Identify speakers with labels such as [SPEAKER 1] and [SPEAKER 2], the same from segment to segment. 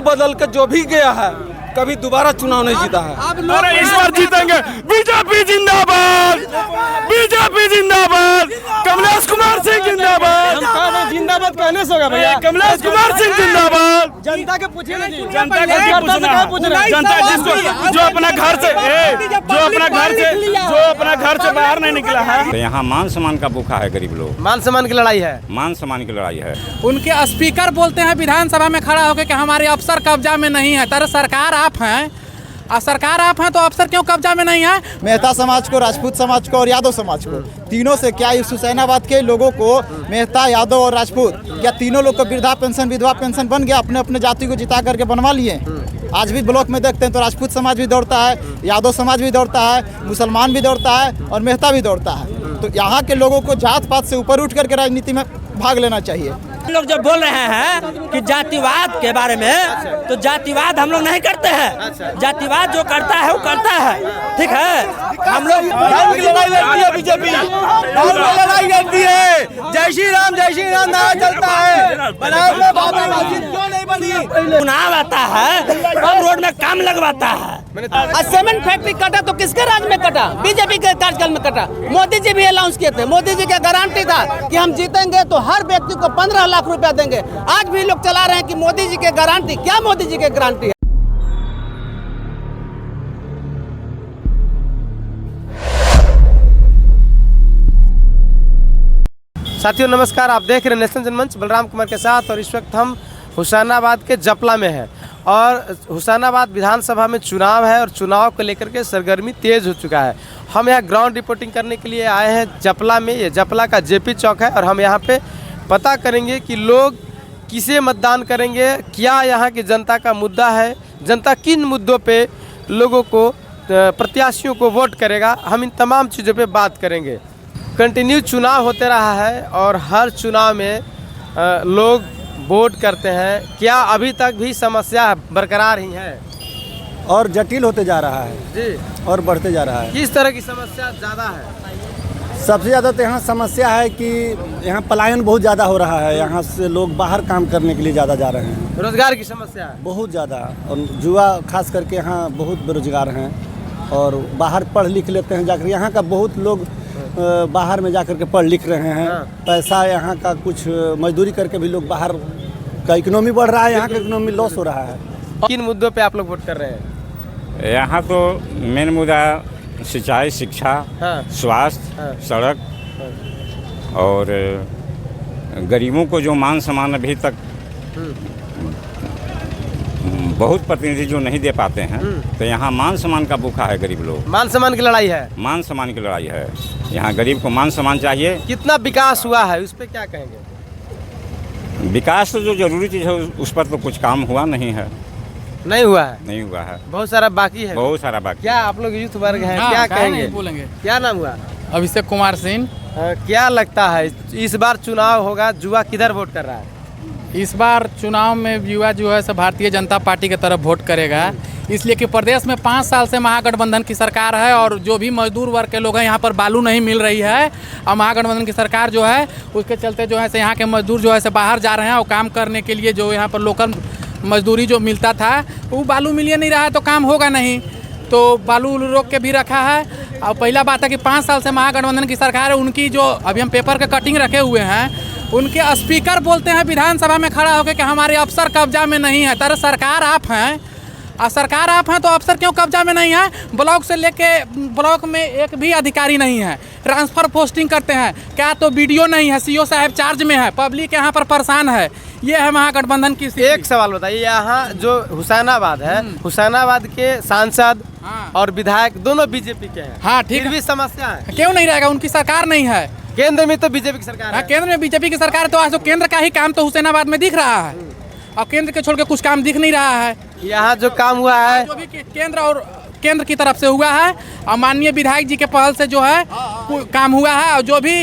[SPEAKER 1] बदल के जो भी गया है कभी दोबारा चुनाव नहीं जीता है।
[SPEAKER 2] अरे इस बार जीतेंगे। बीजेपी जिंदाबाद, बीजेपी जिंदाबाद, कमलेश कुमार सिंह जिंदाबाद।
[SPEAKER 1] जिंदाबाद कहने से होगा भैया।
[SPEAKER 2] कमलेश कुमार सिंह जिंदाबाद।
[SPEAKER 1] जनता के पूछे ना जी,
[SPEAKER 2] जनता का क्या पूछना? जनता जिसको जो अपना घर से बाहर नहीं निकला है।
[SPEAKER 3] तो यहाँ मान सम्मान का भूखा है गरीब लोग।
[SPEAKER 1] मान सम्मान की लड़ाई है,
[SPEAKER 3] मान सम्मान की लड़ाई है।
[SPEAKER 4] उनके स्पीकर बोलते हैं विधानसभा में खड़ा होकर कि हमारे अफसर कब्जा में नहीं है। तर सरकार आप हैं और सरकार आप हैं तो अफसर क्यों कब्जा में नहीं है?
[SPEAKER 5] मेहता समाज को, राजपूत समाज को और यादव समाज को, तीनों से क्या इस हुसैनाबाद के लोगों को, मेहता, यादव और राजपूत, क्या तीनों लोग को वृद्धा पेंशन, विधवा पेंशन बन गया? अपने अपने जाति को जिता करके बनवा लिए। आज भी ब्लॉक में देखते हैं तो राजपूत समाज भी दौड़ता है, यादव समाज भी दौड़ता है, मुसलमान भी दौड़ता है और मेहता भी दौड़ता है। तो यहाँ के लोगों को जात पात से ऊपर उठ करके राजनीति में भाग लेना चाहिए।
[SPEAKER 6] लोग जब बोल रहे हैं कि जातिवाद के बारे में, तो जातिवाद हम लोग नहीं करते हैं। जातिवाद जो करता है वो करता है, ठीक है। हम लोग
[SPEAKER 1] धर्म की लड़ाई लड़ती है बीजेपी, धर्म की लड़ाई लड़ती है। जय श्री राम नारा चलता है। बाबा मस्जिद क्यों नहीं बनी?
[SPEAKER 6] चुनाव आता है और रोड में काम लगवाता है।
[SPEAKER 7] सीमेंट फैक्ट्री कटा तो किसके राज में कटा? बीजेपी के कार्यकाल में कटा। मोदी जी भी अनाउंस किए थे, मोदी जी का गारंटी था कि हम जीतेंगे तो हर व्यक्ति को 15 लाख रुपया देंगे। आज भी लोग चला रहे हैं कि मोदी जी के गारंटी। क्या मोदी जी के गारंटी है?
[SPEAKER 1] साथियों नमस्कार, आप देख रहे हैं नेशनल जनमंच बलराम कुमार के साथ। और इस वक्त हम हुसैनाबाद के जपला में हैं और हुसैनाबाद विधानसभा में चुनाव है और चुनाव को लेकर के सरगर्मी तेज हो चुका है। हम यहाँ ग्राउंड रिपोर्टिंग करने के लिए आए हैं जपला में। ये जपला का जेपी चौक है और हम यहाँ पे पता करेंगे कि लोग किसे मतदान करेंगे, क्या यहाँ की जनता का मुद्दा है, जनता किन मुद्दों पे लोगों को, प्रत्याशियों को वोट करेगा। हम इन तमाम चीज़ों पे बात करेंगे। कंटिन्यू चुनाव होते रहा है और हर चुनाव में लोग वोट करते हैं। क्या अभी तक भी समस्या बरकरार ही है
[SPEAKER 5] और जटिल होते जा रहा है
[SPEAKER 1] जी,
[SPEAKER 5] और बढ़ते जा रहा है।
[SPEAKER 1] किस तरह की समस्या ज़्यादा है?
[SPEAKER 5] सबसे ज़्यादा तो यहाँ समस्या है कि यहाँ पलायन बहुत ज़्यादा हो रहा है। यहाँ से लोग बाहर काम करने के लिए ज़्यादा जा रहे हैं।
[SPEAKER 1] रोजगार की समस्या है
[SPEAKER 5] बहुत ज़्यादा, और युवा खास करके यहाँ बहुत बेरोजगार हैं और बाहर पढ़ लिख लेते हैं जाकर। यहाँ का बहुत लोग बाहर में जाकर के पढ़ लिख रहे हैं। पैसा यहाँ का कुछ मजदूरी करके भी लोग बाहर का इकोनॉमी बढ़ रहा है, यहाँ का इकोनॉमी लॉस हो रहा है।
[SPEAKER 1] किन मुद्दों पे आप लोग वोट कर रहे हैं?
[SPEAKER 3] यहाँ तो मेन मुद्दा सिंचाई, शिक्षा, स्वास्थ्य, सड़क और गरीबों को जो मान सम्मान अभी तक बहुत प्रतिनिधि जो नहीं दे पाते हैं। तो यहाँ मान सम्मान का भूखा है गरीब लोग।
[SPEAKER 1] मान सम्मान की लड़ाई है,
[SPEAKER 3] मान सम्मान की लड़ाई है। यहाँ गरीब को मान सम्मान चाहिए।
[SPEAKER 1] कितना विकास हुआ है उस पर क्या कहेंगे?
[SPEAKER 3] विकास तो जो जरूरी चीज़ है उस पर तो कुछ काम हुआ नहीं है।
[SPEAKER 1] नहीं हुआ है?
[SPEAKER 3] नहीं हुआ है,
[SPEAKER 1] बहुत सारा बाकी है।
[SPEAKER 3] बहुत सारा बाकी।
[SPEAKER 1] क्या आप लोग यूथ वर्ग हैं, क्या कहेंगे?
[SPEAKER 4] बोलेंगे।
[SPEAKER 1] क्या नाम हुआ?
[SPEAKER 4] अभिषेक कुमार सिंह।
[SPEAKER 1] क्या लगता है इस बार चुनाव होगा, युवा किधर वोट कर रहा है?
[SPEAKER 4] इस बार चुनाव में युवा जो है सब भारतीय जनता पार्टी की तरफ वोट करेगा, इसलिए कि प्रदेश में 5 साल से महागठबंधन की सरकार है और जो भी मजदूर वर्ग के लोग हैं यहाँ पर बालू नहीं मिल रही है। और महागठबंधन की सरकार जो है उसके चलते जो है से यहाँ के मजदूर जो है से बाहर जा रहे हैं और काम करने के लिए जो यहाँ पर लोकल मजदूरी जो मिलता था वो बालू मिल नहीं रहा है तो काम होगा नहीं, तो बालू रोक के भी रखा है। और पहला बात है कि 5 साल से महागठबंधन की सरकार है, उनकी जो अभी हम पेपर के कटिंग रखे हुए हैं, उनके स्पीकर बोलते हैं विधानसभा में खड़ा होकर कि हमारे अफसर कब्जा में नहीं है। तर सरकार आप हैं और सरकार आप हैं तो अफसर क्यों कब्जा में नहीं है? ब्लॉक से लेके ब्लॉक में एक भी अधिकारी नहीं है, ट्रांसफ़र पोस्टिंग करते हैं क्या तो वीडियो नहीं है, सीओ साहब चार्ज में है, पब्लिक यहाँ पर परेशान है। ये है महागठबंधन की स्थिति।
[SPEAKER 1] एक सवाल बताइए, यहाँ जो हुसैनाबाद है, हुसैनाबाद के सांसद और विधायक दोनों बीजेपी के हैं।
[SPEAKER 4] हाँ ठीक,
[SPEAKER 1] भी समस्या है।
[SPEAKER 4] क्यों नहीं रहेगा? उनकी सरकार नहीं है,
[SPEAKER 1] केंद्र में तो बीजेपी की सरकार है।
[SPEAKER 4] केंद्र में बीजेपी की सरकार है तो आज तो केंद्र का ही काम तो हुसैनाबाद में दिख रहा है और केंद्र के छोड़ के कुछ काम दिख नहीं रहा है।
[SPEAKER 1] यहाँ जो काम हुआ है
[SPEAKER 4] जो भी केंद्र की तरफ से हुआ है और माननीय विधायक जी के पहल से जो है काम हुआ है और जो भी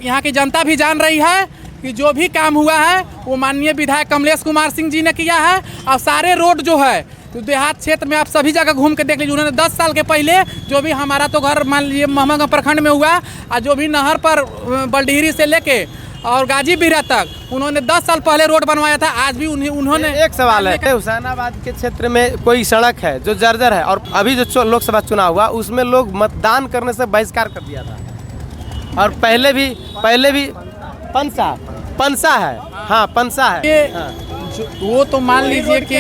[SPEAKER 4] यहाँ की जनता भी जान रही है कि जो भी काम हुआ है वो माननीय विधायक कमलेश कुमार सिंह जी ने किया है। और सारे रोड जो है तो देहात क्षेत्र में आप सभी जगह घूम के देख लीजिए। उन्होंने 10 साल के पहले जो भी हमारा तो घर मान लीजिए महमदगंज प्रखंड में हुआ और जो भी नहर पर बलडीहरी से लेके और गाजी बिहरा तक उन्होंने 10 साल पहले रोड बनवाया था। आज भी उन्होंने
[SPEAKER 1] एक सवाल है, हुसैनाबाद के क्षेत्र में कोई सड़क है जो जर्जर है और अभी जो लोकसभा चुनाव हुआ उसमें लोग मतदान करने से बहिष्कार कर दिया था, और पहले भी पंसा है, हाँ पंसा है,
[SPEAKER 4] वो तो मान लीजिए कि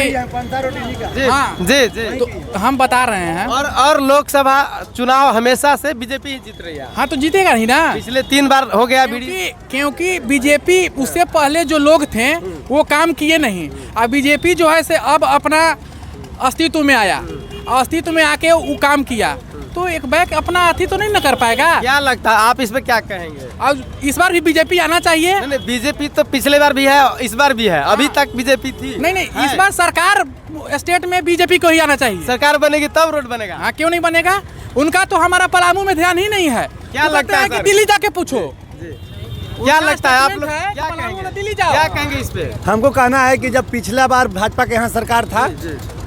[SPEAKER 1] जी
[SPEAKER 4] हाँ,
[SPEAKER 1] जी जी
[SPEAKER 4] तो हम बता रहे हैं।
[SPEAKER 1] और लोकसभा चुनाव हमेशा से बीजेपी ही जीत रही है।
[SPEAKER 4] हाँ तो जीतेगा ही ना,
[SPEAKER 1] पिछले 3 बार हो गया
[SPEAKER 4] क्योंकि बीजेपी उससे पहले जो लोग थे वो काम किए नहीं। अब बीजेपी जो है से अब अपना अस्तित्व में आया, अस्तित्व में आके वो काम किया, तो एक बैक अपना अथी तो नहीं न कर पाएगा।
[SPEAKER 1] क्या लगता है आप इस पे क्या कहेंगे?
[SPEAKER 4] और इस बार भी बीजेपी आना चाहिए।
[SPEAKER 1] नहीं बीजेपी तो पिछले बार भी है, इस बार भी है, अभी तक बीजेपी थी।
[SPEAKER 4] नहीं इस बार सरकार स्टेट में बीजेपी को ही आना चाहिए।
[SPEAKER 1] सरकार बनेगी तब रोड बनेगा।
[SPEAKER 4] हाँ क्यों नहीं बनेगा, उनका तो हमारा पलामू में ध्यान ही नहीं है।
[SPEAKER 1] क्या लगता है
[SPEAKER 4] कि दिल्ली जाके पूछो,
[SPEAKER 1] क्या लगता है आप लोग
[SPEAKER 4] क्या कहेंगे? दिल्ली जाओ,
[SPEAKER 1] क्या कहेंगे इस पे?
[SPEAKER 8] हमको कहना है कि जब पिछला बार भाजपा के यहाँ सरकार था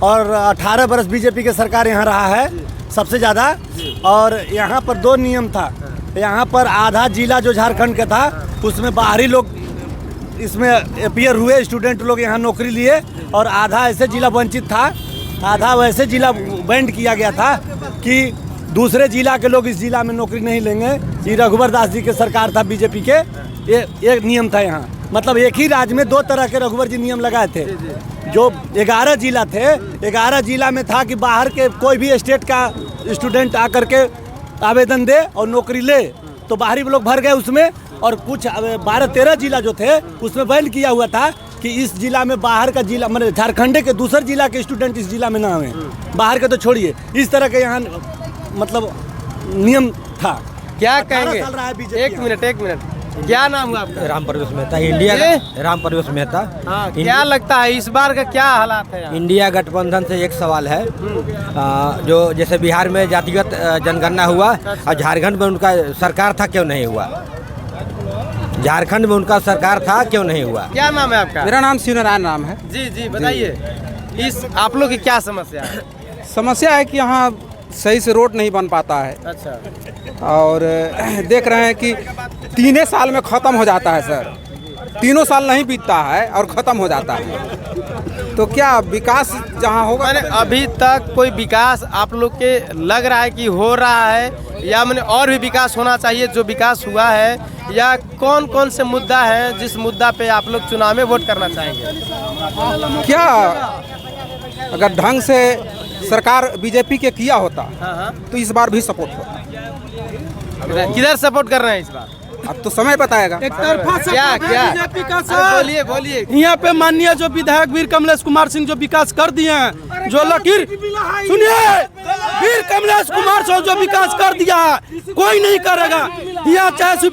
[SPEAKER 8] और 18 बरस बीजेपी के सरकार यहाँ रहा है सबसे ज़्यादा, और यहाँ पर 2 नियम था। यहाँ पर आधा जिला जो झारखंड का था उसमें बाहरी लोग इसमें अपीयर हुए, स्टूडेंट लोग यहाँ नौकरी लिए, और आधा ऐसे जिला वंचित था, आधा वैसे जिला बैंड किया गया था कि दूसरे जिला के लोग इस जिला में नौकरी नहीं लेंगे। ये रघुवर दास जी के सरकार था बीजेपी के, ये एक नियम था यहाँ। मतलब एक ही राज्य में 2 तरह के रघुवर जी नियम लगाए थे। जो 11 जिला थे, 11 जिला में था कि बाहर के कोई भी स्टेट का स्टूडेंट आकर के आवेदन दे और नौकरी ले, तो बाहरी लोग भर गए उसमें। और कुछ 12-13 जिला जो थे उसमें बैन किया हुआ था कि इस जिला में बाहर का जिला, मतलब झारखंड के दूसरे जिला के स्टूडेंट इस जिला में ना आए, बाहर के तो छोड़िए। इस तरह के यहाँ मतलब नियम था।
[SPEAKER 1] क्या कहेंगे? एक मिनट, क्या नाम हुआ आपका?
[SPEAKER 6] राम प्रवेश मेहता, इंडिया का राम प्रवेश मेहता।
[SPEAKER 1] हाँ, क्या लगता है इस बार का क्या हालात है यहाँ?
[SPEAKER 6] इंडिया गठबंधन से एक सवाल है, जो जैसे बिहार में जातिगत जनगणना हुआ और झारखंड में उनका सरकार था, क्यों नहीं हुआ? झारखंड में उनका सरकार था, क्यों नहीं हुआ?
[SPEAKER 1] क्या नाम है आपका?
[SPEAKER 9] मेरा नाम शिवनारायण नाम है।
[SPEAKER 1] जी बताइए, इस आप लोग की क्या समस्या है?
[SPEAKER 9] समस्या है कि यहाँ सही से रोड नहीं बन पाता है।
[SPEAKER 1] अच्छा,
[SPEAKER 9] और देख रहे हैं कि 3 साल में ख़त्म हो जाता है सर, 3 साल नहीं बीतता है और ख़त्म हो जाता है। तो क्या विकास जहाँ होगा?
[SPEAKER 1] मैंने अभी तक कोई विकास आप लोग के लग रहा है कि हो रहा है, या मैंने और भी विकास होना चाहिए जो विकास हुआ है, या कौन कौन से मुद्दा है जिस मुद्दा पे आप लोग चुनाव में वोट करना चाहेंगे?
[SPEAKER 9] क्या अगर ढंग से सरकार बीजेपी के किया होता तो इस बार भी सपोर्ट होता।
[SPEAKER 1] किधर सपोर्ट कर रहे हैं इस बार?
[SPEAKER 9] अब तो समय बताएगा।
[SPEAKER 1] क्या बोलिए।
[SPEAKER 10] यहाँ पे माननीय जो विधायक वीर कमलेश कुमार सिंह जो विकास कर दिए हैं, जो लकीर सुनिए, वीर कमलेश कुमार सिंह जो विकास कर दिया है कोई नहीं करेगा। यहाँ चाहे शिव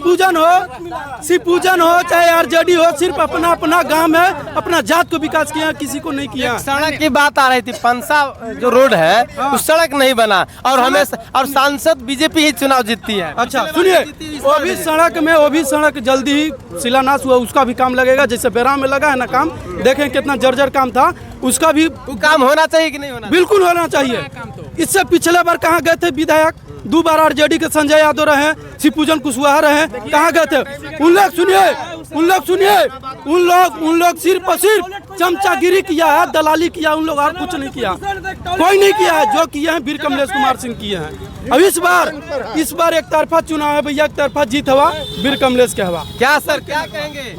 [SPEAKER 10] पूजन हो चाहे आरजेडी हो, सिर्फ अपना अपना गांव में अपना जात को विकास किया, किसी को नहीं किया।
[SPEAKER 1] सड़क की बात आ रही थी, पंसा जो रोड है उस सड़क नहीं बना, और हमेशा और सांसद बीजेपी ही चुनाव जीतती है।
[SPEAKER 10] अच्छा सुनिए, वो भी सड़क जल्दी ही शिलान्यास हुआ, उसका भी काम लगेगा। जैसे बेरा में लगा है ना काम, देखें कितना जर्जर काम था, उसका भी
[SPEAKER 1] काम होना चाहिए कि नहीं होना?
[SPEAKER 10] बिल्कुल होना चाहिए। इससे पिछले बार कहाँ गए थे विधायक? 2 बार आरजेडी के संजय यादव रहे, शिव पूजन कुशवाहा रहे, कहाँ गए थे? उन लोग सुनिए, उन लोग सिर्फ और सिर्फ चमचागिरी किया है, दलाली किया, उन लोग और कुछ नहीं किया, कोई नहीं किया है। जो किए हैं वीर कमलेश कुमार सिंह किए हैं। अब इस बार एक तरफा चुनाव है भैया, एक तरफा जीत हवा वीर कमलेश के हवा।
[SPEAKER 1] क्या सर क्या कहेंगे?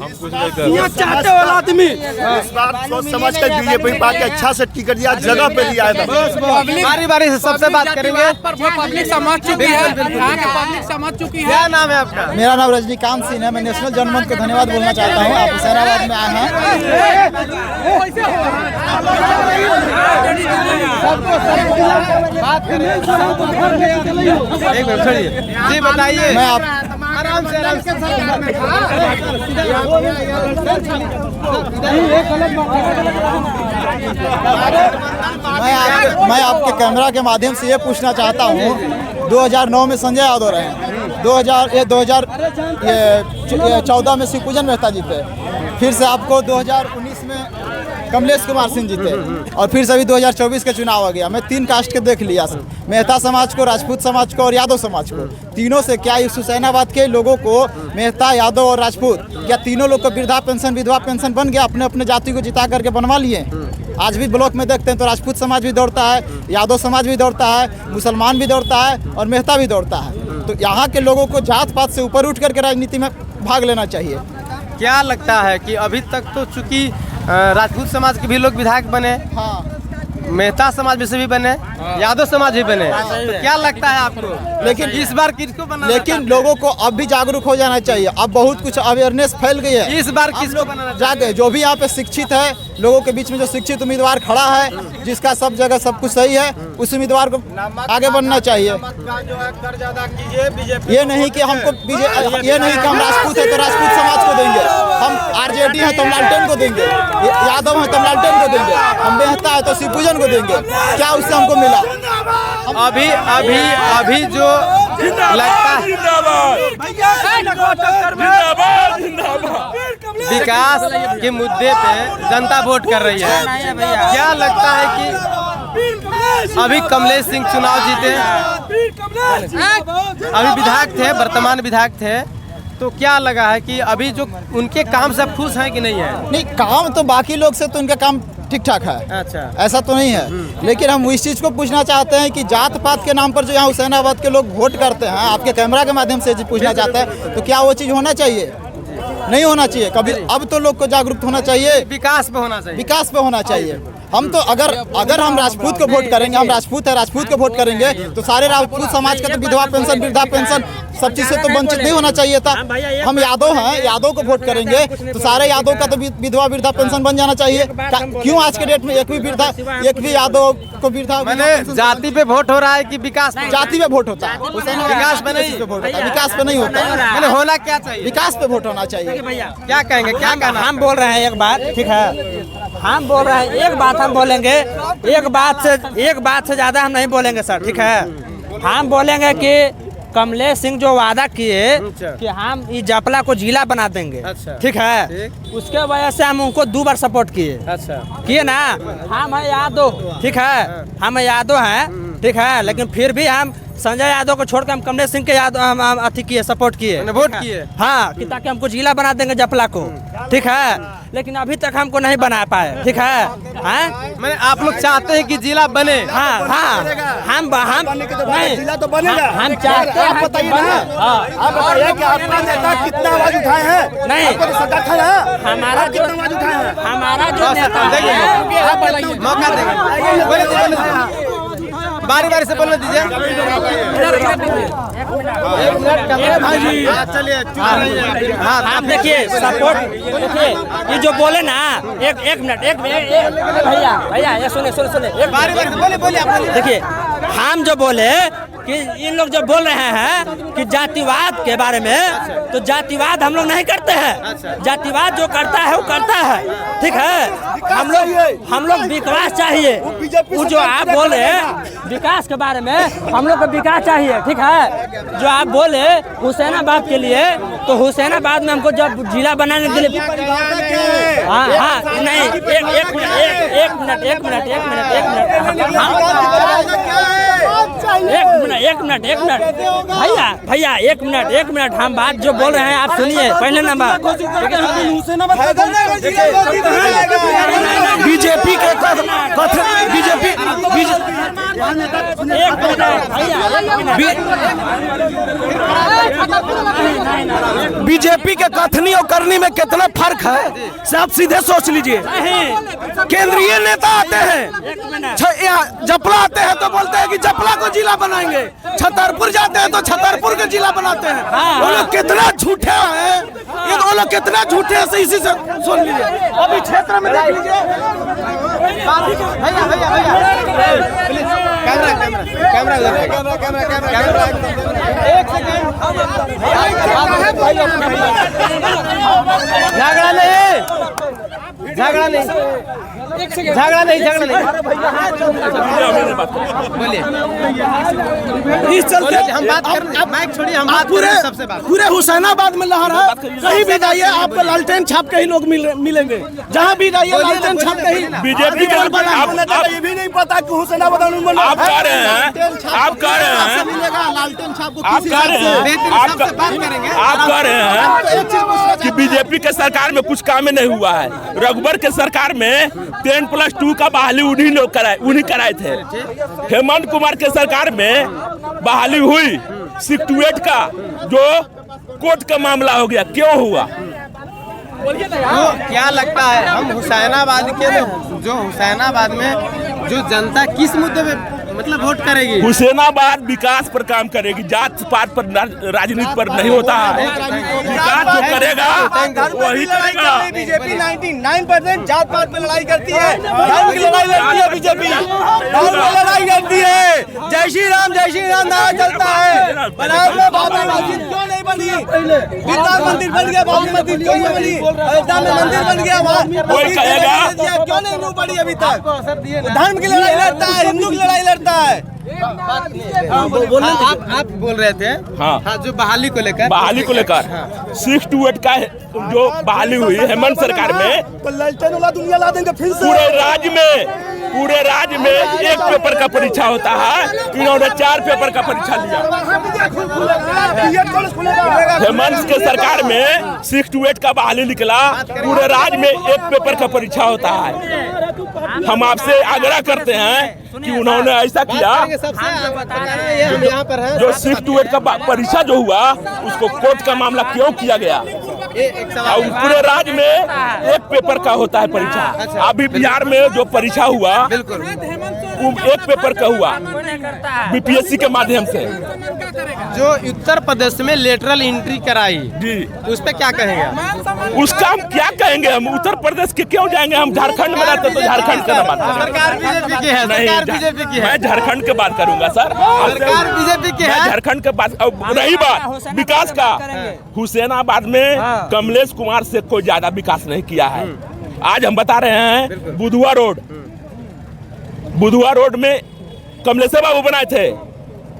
[SPEAKER 10] यहाँ चाहते वाला आदमी
[SPEAKER 2] इस बार सोच समझ कर बीजेपी पार्टी अच्छा से टिकट दिया, जगह पे दिया है।
[SPEAKER 1] बारी से सबसे बात करेंगे।
[SPEAKER 4] पब्लिक समझ चुकी है, पब्लिक समझ चुकी है।
[SPEAKER 1] क्या नाम है आपका?
[SPEAKER 5] मेरा नाम रजनीकांत सिंह है। मैं नेशनल जनमंच को धन्यवाद बोलना चाहता हूँ। आप हुसैनाबाद में आए हैं।
[SPEAKER 1] बात करें, एक मिनट छोड़िए जी, बताइए।
[SPEAKER 5] मैं
[SPEAKER 1] आराम से
[SPEAKER 5] मैं आपके कैमरा के माध्यम से ये पूछना चाहता हूँ, 2009 में संजय यादव रहे, 2014 में शिव पूजन मेहता जीते, फिर से आपको 2019 में कमलेश कुमार सिंह जीते और फिर से अभी 2024 का चुनाव आ गया। मैं 3 कास्ट के देख लिया, मेहता समाज को, राजपूत समाज को और यादव समाज को। तीनों से क्या इस हुसैनाबाद के लोगों को, मेहता, यादव और राजपूत, क्या तीनों लोग को वृद्धा पेंशन, विधवा पेंशन बन गया? अपने अपने जाति को जिता करके बनवा लिए। आज भी ब्लॉक में देखते हैं तो राजपूत समाज भी दौड़ता है, यादव समाज भी दौड़ता है, मुसलमान भी दौड़ता है और मेहता भी दौड़ता है। तो यहाँ के लोगों को जात पात से ऊपर उठ करके राजनीति में भाग लेना चाहिए।
[SPEAKER 1] क्या लगता है कि अभी तक तो चूंकि राजपूत समाज के भी लोग विधायक बने,
[SPEAKER 5] हाँ,
[SPEAKER 1] मेहता समाज में से भी बने, यादव समाज भी बने, तो क्या लगता है आपको? लेकिन इस बार किसको बनाना?
[SPEAKER 5] लेकिन लोगों को अब भी जागरूक हो जाना चाहिए। अब बहुत कुछ अवेयरनेस फैल गई है।
[SPEAKER 1] इस बार किसको बनाना?
[SPEAKER 5] जागे जो भी यहाँ पे शिक्षित है, लोगों के बीच में जो शिक्षित उम्मीदवार खड़ा है, जिसका सब जगह सब कुछ सही है, उस उम्मीदवार को आगे बढ़ना चाहिए। ये नहीं कि हमको ये नहीं कि हम राजपूत है तो राजपूत समाज को देंगे, हम आरजेडी है तो लालटेन को देंगे, यादव है तो लालटेन को देंगे, हम मेहता है तो शिवपूजन को देंगे। क्या उससे हमको मिला?
[SPEAKER 1] अभी अभी अभी जो लगता है विकास के मुद्दे पे जनता वोट कर रही है, क्या लगता है कि अभी कमलेश सिंह चुनाव जीते, अभी विधायक थे, वर्तमान विधायक थे, तो क्या लगा है कि अभी जो उनके काम से खुश हैं कि नहीं है?
[SPEAKER 5] नहीं, काम तो बाकी लोग से तो उनका काम ठीक ठाक है।
[SPEAKER 1] अच्छा,
[SPEAKER 5] ऐसा तो नहीं है, लेकिन हम इस चीज़ को पूछना चाहते हैं कि जात पात के नाम पर जो यहाँ हुसैनाबाद के लोग वोट करते हैं, आपके कैमरा के माध्यम से पूछना चाहते हैं, तो क्या वो चीज़ होना चाहिए? नहीं होना चाहिए कभी। अब तो लोग को जागरूक होना चाहिए,
[SPEAKER 1] विकास पे होना चाहिए,
[SPEAKER 5] विकास पे होना चाहिए। हम तो अगर हम राजपूत को वोट करेंगे, हम राजपूत है, राजपूत को वोट करेंगे, तो सारे राजपूत समाज का तो विधवा पेंशन, वृद्धा पेंशन, सब चीज़ से तो वंचित नहीं होना चाहिए था। हम यादव हैं, यादव को वोट करेंगे तो सारे यादव का तो विधवा वृद्धा पेंशन बन जाना चाहिए। क्यों आज के डेट में एक भी यादव को वृद्धा?
[SPEAKER 1] मैंने जाति पे वोट हो रहा है कि विकास?
[SPEAKER 5] जाति पे वोट होता है,
[SPEAKER 1] विकास पे नहीं,
[SPEAKER 5] विकास पे नहीं होता।
[SPEAKER 1] मैंने होना क्या चाहिए?
[SPEAKER 5] विकास पे वोट होना चाहिए।
[SPEAKER 1] क्या कहेंगे, क्या कहना?
[SPEAKER 11] हम बोल रहे हैं एक बात, ठीक है, हम बोल रहे हैं एक बात, हम बोलेंगे एक बात से ज़्यादा हम नहीं बोलेंगे सर, ठीक है। हम बोलेंगे कि कमलेश सिंह जो वादा किए कि हम इस जपला को जिला बना देंगे,
[SPEAKER 1] अच्छा,
[SPEAKER 11] ठीक है, उसके वजह से हम उनको 2 बार सपोर्ट किए,
[SPEAKER 1] अच्छा,
[SPEAKER 11] किए ना। हम है यादव, ठीक है, हम यादव हैं, ठीक है, लेकिन फिर भी हम संजय यादव को छोड़कर हम कमलेश सिंह के यादव हम अथी किए, सपोर्ट किए,
[SPEAKER 1] वोट किए,
[SPEAKER 11] हाँ, कि ताकि हमको जिला बना देंगे जपला को, ठीक है। लेकिन अभी तक हमको नहीं बना पाए, ठीक है।
[SPEAKER 1] मैंने आप लोग चाहते हैं कि जिला बने?
[SPEAKER 11] हाँ, हम
[SPEAKER 8] जिला तो बनेगा,
[SPEAKER 11] हम चाहते हैं।
[SPEAKER 8] आप बताइए ना, आप बताइए कि आपका नेता कितना आवाज उठाए हैं?
[SPEAKER 11] नहीं,
[SPEAKER 8] सरकार था ना,
[SPEAKER 11] हमारा जो
[SPEAKER 8] आवाज उठाए हैं,
[SPEAKER 11] हमारा जो नेता
[SPEAKER 1] मौका देंगे, बारी बारी से बोलने दीजिए। चलिए, हाँ,
[SPEAKER 11] आप देखिए सपोर्ट, देखिए ये जो बोले ना, एक मिनट भैया ये सुने,
[SPEAKER 1] बारी बारी से बोलिए।
[SPEAKER 11] देखिए हम जो बोले कि इन लोग जो बोल रहे हैं कि जातिवाद के बारे में, तो जातिवाद हम लोग नहीं करते हैं। जातिवाद जो करता है वो करता है, ठीक है। हम लोग विकास चाहिए। वो जो आप बोले विकास के बारे में, हम लोग को विकास चाहिए, ठीक है। जो आप बोले हुसैनाबाद के लिए, तो हुसैनाबाद में हमको जब जिला बनाने के लिए, हाँ नहीं, एक मिनट भैया एक मिनट हम बात जो बोल रहे हैं आप सुनिए। पहले नंबर
[SPEAKER 8] बीजेपी के बीजेपी के कथनी और करनी में कितना फर्क है, से आप सीधे सोच लीजिए। केंद्रीय नेता आते हैं, जपला आते हैं तो बोलते हैं कि जपला को जिला बनाएंगे, छतरपुर जाते हैं तो छतरपुर को जिला बनाते हैं। वो लोग कितना झूठे हैं, ये वो लोग कितना झूठे हैं, इसी से सुन लीजिए। अभी क्षेत्र में देख लीजिए।
[SPEAKER 1] झगड़ा नहीं, झगड़ा नहीं बोलिए।
[SPEAKER 10] इस चलते
[SPEAKER 1] हम बात कर रहे हैं, माइक छोड़िए, हम बात कर रहे हैं सबसे बात।
[SPEAKER 10] पूरे हुसैनाबाद में लहर है, कहीं भी जाइए आपको लालटेन छाप के ही लोग मिलेंगे, जहाँ भी जाइए लालटेन छाप के ही।
[SPEAKER 2] बीजेपी का
[SPEAKER 8] ये भी नहीं पता कि हुसैनाबाद
[SPEAKER 2] आप कह रहे हैं, आप कह रहे हैं,
[SPEAKER 5] मिलेगा लालटेन छाप को
[SPEAKER 2] आप कह रहे हैं, आप कह रहे हैं कि बीजेपी के सरकार में कुछ काम नहीं हुआ है। रघुबर के सरकार में 10+2 का बहाली उन्हीं कराए थे। हेमंत कुमार के सरकार में बहाली हुई 6-8 का, जो कोर्ट का मामला हो गया। क्यों हुआ?
[SPEAKER 1] तो क्या लगता है हम हुसैनाबाद के जो हुसैनाबाद में जो जनता किस मुद्दे पे मतलब वोट करेगी?
[SPEAKER 2] हुसैनाबाद विकास पर काम करेगी, जात पात पर राजनीति पर नहीं होता है। विकास जो करेगा वही करेगा।
[SPEAKER 8] बीजेपी 99% जात पात पे लड़ाई करती है, धर्म की लड़ाई लड़ती है बीजेपी, धर्म की लड़ाई करती है। जय श्री राम नारा चलता है। बनारस में बाबरी मस्जिद क्यों नहीं बनी? गिरनार मंदिर बन गया, बाबरी मस्जिद क्यों नहीं बनी? अयोध्या में मंदिर बन गया,
[SPEAKER 2] कोई कहेगा
[SPEAKER 8] क्यों नहीं रू पड़ी अभी तक? धर्म की लड़ाई लड़ता है, हिंदू की लड़ाई लड़ता है।
[SPEAKER 1] आप बोल रहे थे
[SPEAKER 2] हाँ,
[SPEAKER 1] जो बहाली को लेकर
[SPEAKER 2] 6-8 का जो बहाली हुई हेमंत सरकार में,
[SPEAKER 8] ललटेन वाला दुनिया ला देंगे फिर से।
[SPEAKER 2] पूरे राज्य में एक पेपर का परीक्षा होता है, इन्होंने 4 पेपर का परीक्षा लिया। हेमंत के सरकार में 6-8 का बहाली निकला, पूरे राज्य में एक पेपर का परीक्षा होता है। हम आपसे आग्रह करते हैं कि उन्होंने ऐसा किया।
[SPEAKER 1] यहाँ पर है
[SPEAKER 2] जो 6-8 का परीक्षा जो हुआ, उसको कोर्ट का मामला क्यों किया गया? और पूरे राज्य में एक पेपर का होता है परीक्षा। अभी बिहार में जो परीक्षा हुआ
[SPEAKER 1] बिल्कुल
[SPEAKER 2] एक पेपर का हुआ बीपीएससी के माध्यम से।
[SPEAKER 1] जो उत्तर प्रदेश में लेटरल एंट्री कराई
[SPEAKER 2] जी,
[SPEAKER 1] उस पे क्या कहेंगे?
[SPEAKER 2] उसका हम क्या कहेंगे? हम उत्तर प्रदेश के क्यों जाएंगे? हम झारखंड में रहते तो झारखंड का बात करेंगे।
[SPEAKER 1] सरकार बीजेपी की है,
[SPEAKER 2] नहीं,
[SPEAKER 1] सरकार बीजेपी की है।
[SPEAKER 2] मैं झारखंड के बात करूंगा सर।
[SPEAKER 1] सरकार बीजेपी की
[SPEAKER 2] मैं
[SPEAKER 1] है।
[SPEAKER 2] झारखंड के बात। रही बात विकास का, हुसैनाबाद में कमलेश कुमार से कोई ज्यादा विकास नहीं किया है। आज हम बता रहे हैं बुधवा रोड में कमलेश बाबू बनाए थे,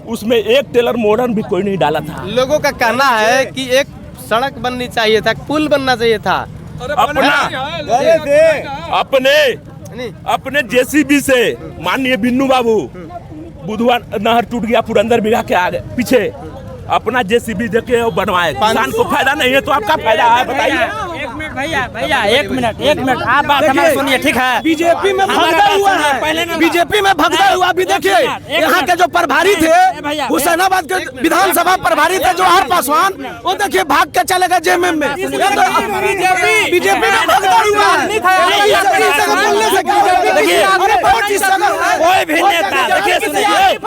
[SPEAKER 2] उसमें एक टेलर मॉडर्न भी कोई नहीं डाला था।
[SPEAKER 1] लोगों का कहना है कि एक सड़क बननी चाहिए था, पुल बनना चाहिए था।
[SPEAKER 2] अपने जेसीबी से माननीय बिन्नू बाबू, बुधवा नहर टूट गया पुरंदर बिघा के आगे पीछे, अपना जेसीबी देके बनवाए। किसान को फायदा नहीं है तो आपका फायदा है? बताइए।
[SPEAKER 11] भैया एक मिनट आप बात हमारी सुनिए, ठीक है?
[SPEAKER 10] बीजेपी में भगदा हुआ है, बीजेपी में भगदा हुआ। अभी देखिए यहाँ के जो प्रभारी थे, हुसैनाबाद के विधानसभा प्रभारी थे जो आर पासवान, वो देखिए भाग के चले गए जेएमएम में। बीजेपी में भगदा हुआ है।
[SPEAKER 11] कोई भी नेता देखिए सुनिए,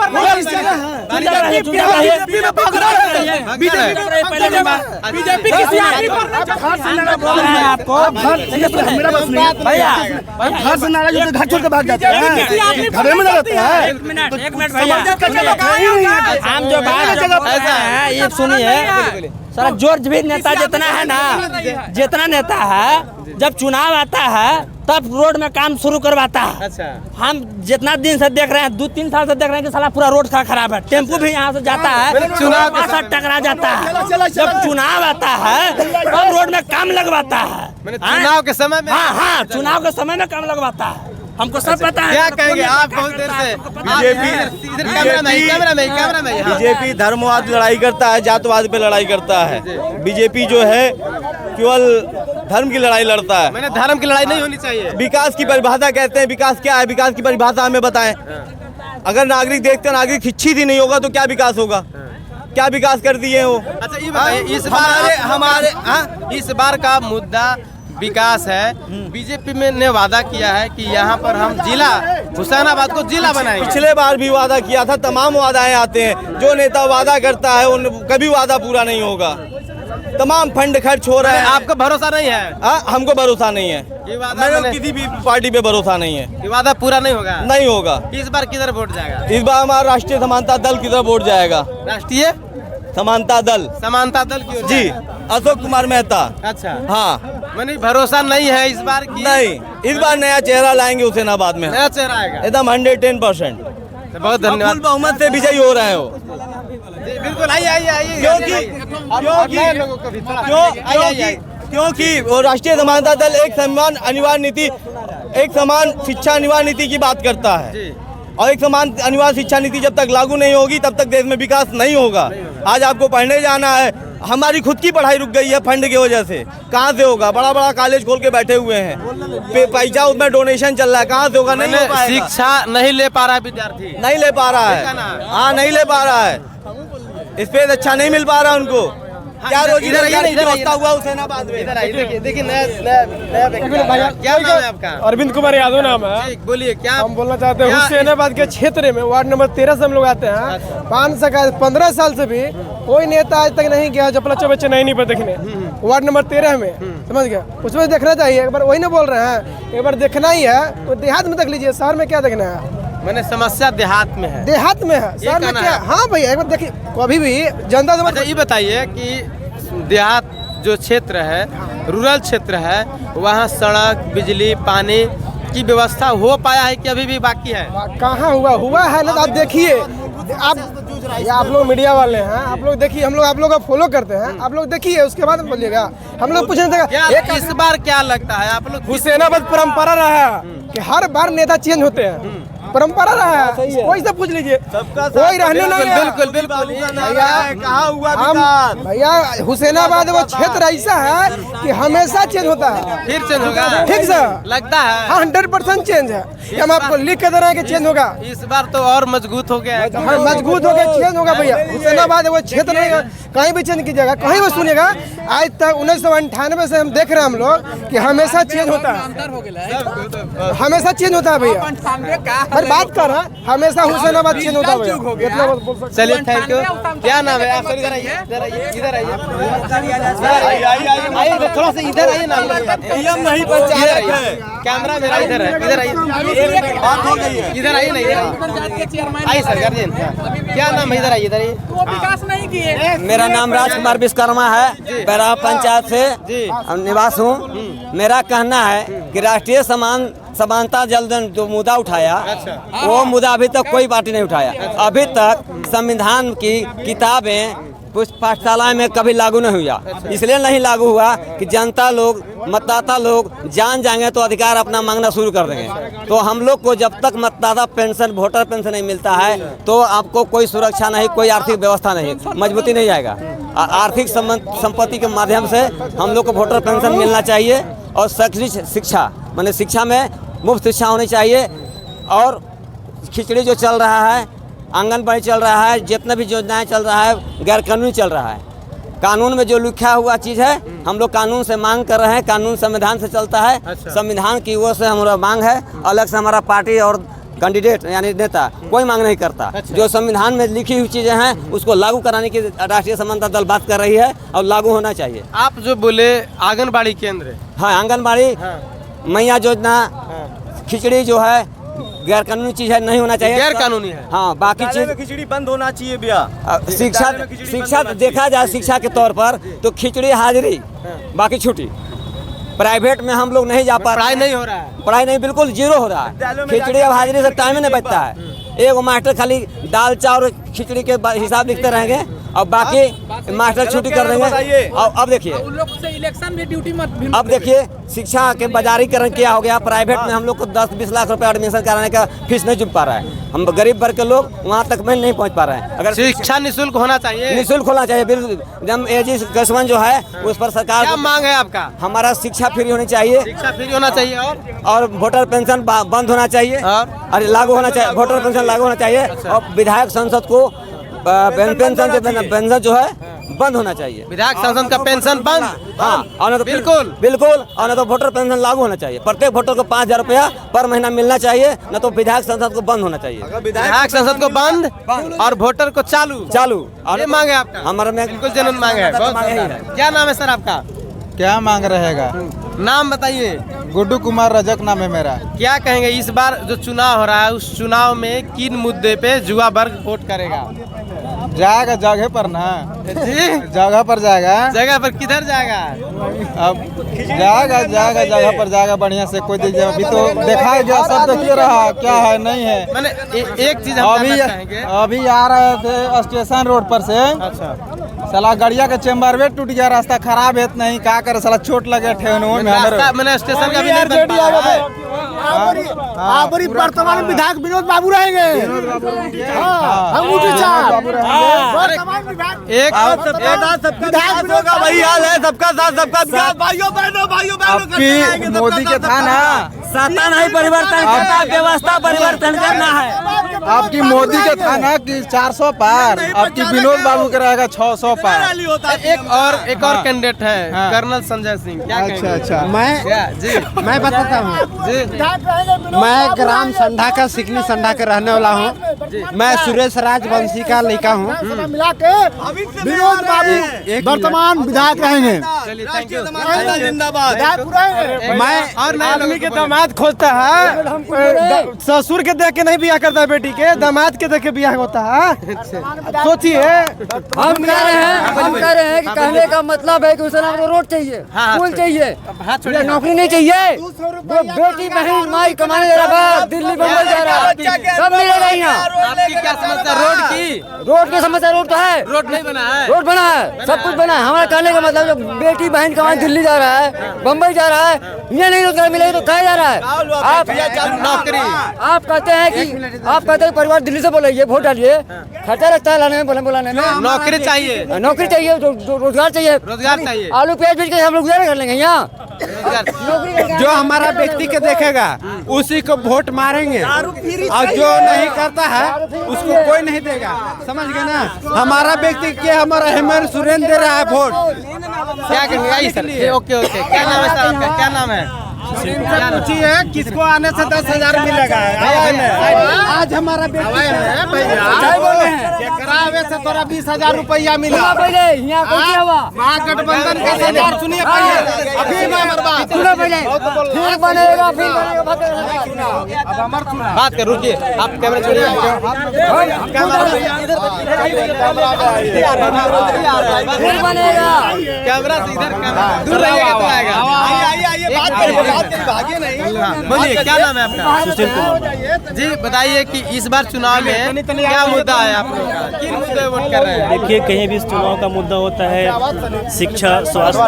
[SPEAKER 10] बीजेपी किसी आदमी पर
[SPEAKER 11] आपको भैया
[SPEAKER 8] घर से नाराज होते घर छोड़ के भाग जाते हैं, घरे में रहते हैं।
[SPEAKER 11] एक मिनट भैया, हम जो बात कर रहे हैं ये सुनिए। सारा जोर्ज भी नेता जितना है ना, जितना नेता है, जब चुनाव आता है तब रोड में काम शुरू करवाता है।
[SPEAKER 1] अच्छा।
[SPEAKER 11] हम जितना दिन से देख रहे हैं, 2-3 साल से देख रहे हैं कि साला पूरा रोड खराब है। टेम्पू भी यहाँ से जाता है, चुनाव के साथ टकरा जाता है। जब चुनाव आता है तब रोड में काम लगवाता है।
[SPEAKER 1] चुनाव के समय में,
[SPEAKER 11] हाँ, चुनाव के समय में काम लगवाता है। हमको सब पता है।
[SPEAKER 1] क्या कहेंगे आप? बहुत देर से कैमरा में
[SPEAKER 8] बीजेपी धर्मवाद लड़ाई करता है, जातवाद पे लड़ाई करता है। बीजेपी जो है केवल धर्म की लड़ाई लड़ता है।
[SPEAKER 1] मैंने धर्म की लड़ाई नहीं होनी चाहिए।
[SPEAKER 8] विकास की परिभाषा कहते हैं, विकास क्या है? विकास की परिभाषा हमें बताएं। अगर नागरिक देखकर नागरिक शिक्षित ही नहीं होगा तो क्या विकास होगा? क्या विकास कर दिए वो?
[SPEAKER 1] अच्छा ये बताइए, इस बार का मुद्दा विकास है। बीजेपी में ने वादा किया है कि यहाँ पर हम जिला हुसैनाबाद को जिला बनाएंगे।
[SPEAKER 8] पिछले बार भी वादा किया था। तमाम वादाएं आते हैं, जो नेता वादा करता है उन कभी वादा पूरा नहीं होगा। तमाम फंड खर्च हो रहा है।
[SPEAKER 1] आपको भरोसा नहीं है?
[SPEAKER 8] हमको भरोसा नहीं है।
[SPEAKER 1] मेरे
[SPEAKER 8] किसी भी पार्टी पे भरोसा नहीं है।
[SPEAKER 1] ये वादा पूरा नहीं होगा?
[SPEAKER 8] नहीं होगा।
[SPEAKER 1] इस बार किधर वोट जाएगा?
[SPEAKER 8] इस बार हमारा राष्ट्रीय समानता दल की तरफ वोट जाएगा।
[SPEAKER 1] राष्ट्रीय
[SPEAKER 8] समानता दल
[SPEAKER 1] की ओर
[SPEAKER 8] जी, अशोक कुमार मेहता।
[SPEAKER 1] अच्छा।
[SPEAKER 8] हाँ,
[SPEAKER 1] मैंने भरोसा नहीं है इस बार की?
[SPEAKER 12] नहीं, इस बार नया चेहरा लाएंगे हुसैनाबाद में,
[SPEAKER 1] नया चेहरा आएगा
[SPEAKER 12] एकदम 110%।
[SPEAKER 1] बहुत धन्यवाद।
[SPEAKER 12] बहुमत से विजयी हो रहे हो,
[SPEAKER 1] बिल्कुल आइए
[SPEAKER 12] क्योंकि वो राष्ट्रीय समानता दल एक समान अनिवार्य नीति, एक समान शिक्षा अनिवार्य नीति की बात करता है, और एक समान अनिवार्य शिक्षा नीति जब तक लागू नहीं होगी तब तक देश में विकास नहीं होगा। आज आपको पढ़ने जाना है, हमारी खुद की पढ़ाई रुक गई है फंड की वजह से, कहाँ से होगा? बड़ा बड़ा कॉलेज खोल के बैठे हुए हैं, पैसा उसमें डोनेशन चल रहा है, कहाँ से होगा? नहीं हो पाएगा।
[SPEAKER 1] शिक्षा नहीं ले पा रहा है विद्यार्थी,
[SPEAKER 12] नहीं ले पा रहा है, हाँ नहीं ले पा रहा है, स्पेस अच्छा नहीं मिल पा रहा उनको। क्या रोजी रोजगार की व्यवस्था हुआ हुसैनाबाद में?
[SPEAKER 1] देखिए नया क्या नाम है आपका?
[SPEAKER 13] अरविंद कुमार यादव नाम है।
[SPEAKER 1] बोलिए क्या
[SPEAKER 13] हम बोलना चाहते हैं, हुसैनाबाद के क्षेत्र में वार्ड नंबर 13 से हम लोग आते हैं। 15 साल से भी कोई नेता आज तक नहीं गया जब बच्चे नहीं पर देखने, वार्ड नंबर 13 में, समझ गया? उसमें देखना चाहिए, एक बार वही ना बोल रहे हैं, एक बार देखना ही है। वो देहात में देख लीजिए, शहर में क्या देखना है?
[SPEAKER 1] मैंने समस्या देहात में है,
[SPEAKER 13] देहात में है, शहर में क्या? हाँ भैया एक बार देखिए, कभी भी जनता।
[SPEAKER 1] अच्छा ये बताइए कि देहात जो क्षेत्र है, रूरल क्षेत्र है, वहाँ सड़क, बिजली, पानी की व्यवस्था हो पाया है कि अभी भी बाकी है?
[SPEAKER 13] कहाँ हुआ है ना? आप देखिए, आप लोग मीडिया वाले हैं, आप लोग देखिए, हम लोग आप लोग का फॉलो करते हैं, आप लोग देखिए, उसके बाद बोलिएगा। हम लोग पूछने
[SPEAKER 1] एक इस बार क्या लगता है आप लोग?
[SPEAKER 13] हुसैनाबाद परंपरा रहा है कि हर बार नेता चेंज होते हैं, परंपरा रहा है, कोई से पूछ लीजिए, कोई रहने नहीं है।
[SPEAKER 1] बिल्कुल बिल्कुल
[SPEAKER 12] कहाँ हुआ
[SPEAKER 13] भैया? हुसैनाबाद वो क्षेत्र ऐसा है कि हमेशा चेंज होता है,
[SPEAKER 1] फिर चेंज होगा,
[SPEAKER 13] ठीक से
[SPEAKER 1] लगता है
[SPEAKER 13] 100% चेंज है। हम आपको लिख के दे रहे हैं कि चेंज होगा।
[SPEAKER 1] इस बार तो और मजबूत हो गया है।
[SPEAKER 13] हाँ, मजबूत हो गया, चेंज होगा भैया। हुसैनाबाद वो क्षेत्र नहीं है, कहीं भी चेंज कीजिएगा, कहीं भी सुनिएगा। आज तक 1998 से हम देख रहे हैं हम लोग कि हमेशा चेंज होता है, हमेशा चेंज होता है भैया। हर बात कर रहा है, हमेशा हुसैनाबाद चेंज होता है भैया।
[SPEAKER 1] चलिए थैंक यू। क्या नाम है आप? इधर आइए, इधर आइए, थोड़ा सा इधर आइए ना,
[SPEAKER 12] नहीं पंचायत है,
[SPEAKER 1] कैमरा मेरा इधर है, इधर आइए, इधर आइए ना, आइए सर गार्जियन। क्या नाम है? इधर आइए, इधर आइए।
[SPEAKER 11] विकास नहीं किए।
[SPEAKER 6] मेरा नाम राजकुमार विश्वकर्मा है, बैराह पंचायत से निवास हूँ। मेरा कहना है कि राष्ट्रीय समानता जल्द जो मुद्दा उठाया, वो मुद्दा अभी तक कोई पार्टी नहीं उठाया। अभी तक संविधान की किताबें कुछ पाठशाला में कभी लागू नहीं हुआ, इसलिए नहीं लागू हुआ कि जनता लोग, मतदाता लोग जान जाएंगे तो अधिकार अपना मांगना शुरू कर देंगे। तो हम लोग को जब तक मतदाता पेंशन, वोटर पेंशन नहीं मिलता है तो आपको कोई सुरक्षा नहीं, कोई आर्थिक व्यवस्था नहीं, मजबूती नहीं आएगा। आर्थिक संपत्ति के माध्यम से हम लोग को वोटर पेंशन मिलना चाहिए, और शैक्षणिक शिक्षा, माने शिक्षा में मुफ्त शिक्षा होनी चाहिए। और खिचड़ी जो चल रहा है, आंगनबाड़ी चल रहा है, जितने भी योजनाएं चल रहा है, गैर कानूनी चल रहा है। कानून में जो लिखा हुआ चीज़ है, हम लोग कानून से मांग कर रहे हैं। कानून संविधान से चलता है। संविधान की ओर से हमारा मांग है, अलग से हमारा पार्टी और कैंडिडेट यानी नेता कोई मांग नहीं करता। जो संविधान में लिखी हुई चीज़ें हैं उसको लागू कराने की राष्ट्रीय समानता दल बात कर रही है, और लागू होना चाहिए।
[SPEAKER 1] आप जो बोले आंगनबाड़ी केंद्र,
[SPEAKER 6] हाँ आंगनबाड़ी, मैया योजना, खिचड़ी जो है गैर कानूनी चीज है, नहीं होना चाहिए,
[SPEAKER 1] गैर कानूनी है।
[SPEAKER 6] हाँ, बाकी चीज
[SPEAKER 12] खिचड़ी बंद होना चाहिए भैया।
[SPEAKER 6] शिक्षा देखा जाए, शिक्षा के तौर पर तो खिचड़ी हाजिरी, बाकी छुट्टी। प्राइवेट में हम लोग नहीं जा पा रहे,
[SPEAKER 1] पढ़ाई नहीं हो रहा है,
[SPEAKER 6] पढ़ाई नहीं, बिल्कुल जीरो हो रहा है। खिचड़ी अब हाजिरी से टाइम ही नहीं बचता है। एक मास्टर खाली दाल चावल खिचड़ी के हिसाब लिखते रहेंगे, और बाकी मास्टर छुट्टी कर देंगे। और अब देखिए,
[SPEAKER 11] इलेक्शन में ड्यूटी मत।
[SPEAKER 6] अब देखिए शिक्षा के बाजारीकरण क्या हो गया। प्राइवेट में हम लोग को 10-20 लाख रुपए एडमिशन कराने का फीस नहीं चुक पा रहा है। हम गरीब वर्ग के लोग वहाँ तक में नहीं पहुँच पा रहे हैं। अगर
[SPEAKER 1] शिक्षा निःशुल्क होना चाहिए,
[SPEAKER 6] निःशुल्क होना चाहिए। बिल्कुल एजी कसवन जो है उस पर सरकार
[SPEAKER 1] क्या मांग है आपका?
[SPEAKER 6] हमारा शिक्षा फ्री होनी चाहिए,
[SPEAKER 1] शिक्षा फ्री होना चाहिए,
[SPEAKER 6] और वोटर पेंशन बंद होना चाहिए, और लागू होना चाहिए, वोटर पेंशन लागू होना चाहिए। और विधायक संसद को पेंशन जो है बंद होना चाहिए।
[SPEAKER 1] विधायक संसद का पेंशन बंद,
[SPEAKER 6] हाँ, और तो बिल्कुल, और न तो वोटर पेंशन लागू होना चाहिए। प्रत्येक वोटर को 5,000 रुपया पर महीना मिलना चाहिए, न तो विधायक संसद को बंद होना चाहिए।
[SPEAKER 1] विधायक संसद को बंद और वोटर को चालू। और ये मांग है आपका?
[SPEAKER 6] हमारा
[SPEAKER 1] बिल्कुल जनन मांग है। क्या नाम है सर आपका?
[SPEAKER 14] क्या मांग रहेगा?
[SPEAKER 1] नाम बताइए।
[SPEAKER 14] गुड्डू कुमार रजक नाम है मेरा।
[SPEAKER 1] क्या कहेंगे इस बार जो चुनाव हो रहा है, उस चुनाव में किन मुद्दे पे युवा वर्ग वोट करेगा?
[SPEAKER 14] जाएगा जगह पर ना
[SPEAKER 1] जी
[SPEAKER 14] जगह पर जाएगा।
[SPEAKER 1] जगह पर किधर जाएगा?
[SPEAKER 14] अब जाएगा जगह पर जाएगा बढ़िया से। कोई देखिए अभी तो देखा गया, सब देखिए रहा क्या है नहीं है।
[SPEAKER 1] मैंने एक चीज हम
[SPEAKER 14] अभी
[SPEAKER 1] जानना चाहेंगे।
[SPEAKER 14] अभी आ रहे थे स्टेशन रोड पर से।
[SPEAKER 1] अच्छा
[SPEAKER 14] साला गड़िया का चेम्बर वेट टूट गया, रास्ता खराब है नहीं का करे, साला चोट लगे ठेनो में।
[SPEAKER 1] मैंने स्टेशन का भी नहीं बन पाया है।
[SPEAKER 8] बड़ी वर्तमान विधायक विनोद बाबू रहेंगे। हम
[SPEAKER 12] सबका वही हाल है, सबका साथ सबका विकास। भाइयों
[SPEAKER 14] आपकी मोदी के था ना,
[SPEAKER 11] सत्ता नहीं परिवर्तन करता, व्यवस्था परिवर्तन करना है।
[SPEAKER 14] आपकी मोदी के था ना कि 400 पार, आपकी विनोद बाबू के रहेगा 600 पार।
[SPEAKER 1] एक और कैंडिडेट है कर्नल संजय सिंह। क्या
[SPEAKER 14] अच्छा
[SPEAKER 5] मैं बताता हूँ जी, मैं ग्राम संधा का सिकनी संधा के रहने वाला हूँ। मैं सुरेश राजवंशी का लड़का हूँ।
[SPEAKER 8] मिला के विनोद बाबू वर्तमान विधायक रहेंगे।
[SPEAKER 1] मैं और आदमी के दामाद खोजता है, ससुर के देख के नहीं बियाह करता है बेटी के, दामाद के देख के बियाह होता है। सोचिए
[SPEAKER 15] हम कह रहे हैं कि कहने का मतलब है कि उसे रोड चाहिए, पुल चाहिए, नौकरी नहीं चाहिए। वो बेटी बहन माई कमाने जा रहा है, दिल्ली बम्बई जा रहा है, सब मिलेगा यहाँ।
[SPEAKER 1] आपकी क्या समस्या?
[SPEAKER 15] रोड की समस्या। रोड तो है,
[SPEAKER 1] रोड नहीं बना है।
[SPEAKER 15] रोड बना है, सब कुछ बना है। हमारा कहने का मतलब जब बेटी बहन कमाने दिल्ली जा रहा है, बम्बई जा रहा है, ये नहीं रोजगार मिलेगा तो कहा जा रहा है। आप
[SPEAKER 1] नौकरी
[SPEAKER 15] आप कहते हैं परिवार दिल्ली से बोलिए, वोट डालिए, खर्चा लगता है लाने में, बुलाने में।
[SPEAKER 1] नौकरी चाहिए,
[SPEAKER 15] नौकरी चाहिए, रोजगार चाहिए। आलू प्याज बेच के हम लोग गुजारा कर लेंगे यहाँ।
[SPEAKER 5] जो हमारा व्यक्ति के देखेगा उसी को वोट मारेंगे, और जो नहीं करता है उसको कोई नहीं देगा। समझ गए ना? हमारा व्यक्ति के हमारा हेमंत सोरेन दे रहा है वोट।
[SPEAKER 1] क्या करेंगे सर? ओके क्या नाम है सर आपका? क्या नाम है?
[SPEAKER 5] पूछिए किसको आने से 10,000 मिलेगा? आज हमारा करावे से तोरा 20,000 रुपया मिला। महागठबंधन का सरकार सुनिए पहले, अभी
[SPEAKER 15] फिर बनेगा।
[SPEAKER 1] बात कर, रुकिए आप कैमरा छोड़िए।
[SPEAKER 15] फिर बनेगा।
[SPEAKER 1] कैमरा से इधर दूर रहिएगा तो आएगा। बोलिए क्या नाम है आपका?
[SPEAKER 16] सुशील कुमार
[SPEAKER 1] जी बताइए कि इस बार चुनाव में क्या मुद्दा है आप लोगों का? किन मुद्दे वोट कर रहे हैं?
[SPEAKER 16] देखिए, कहीं भी इस चुनाव का मुद्दा होता है शिक्षा, स्वास्थ्य,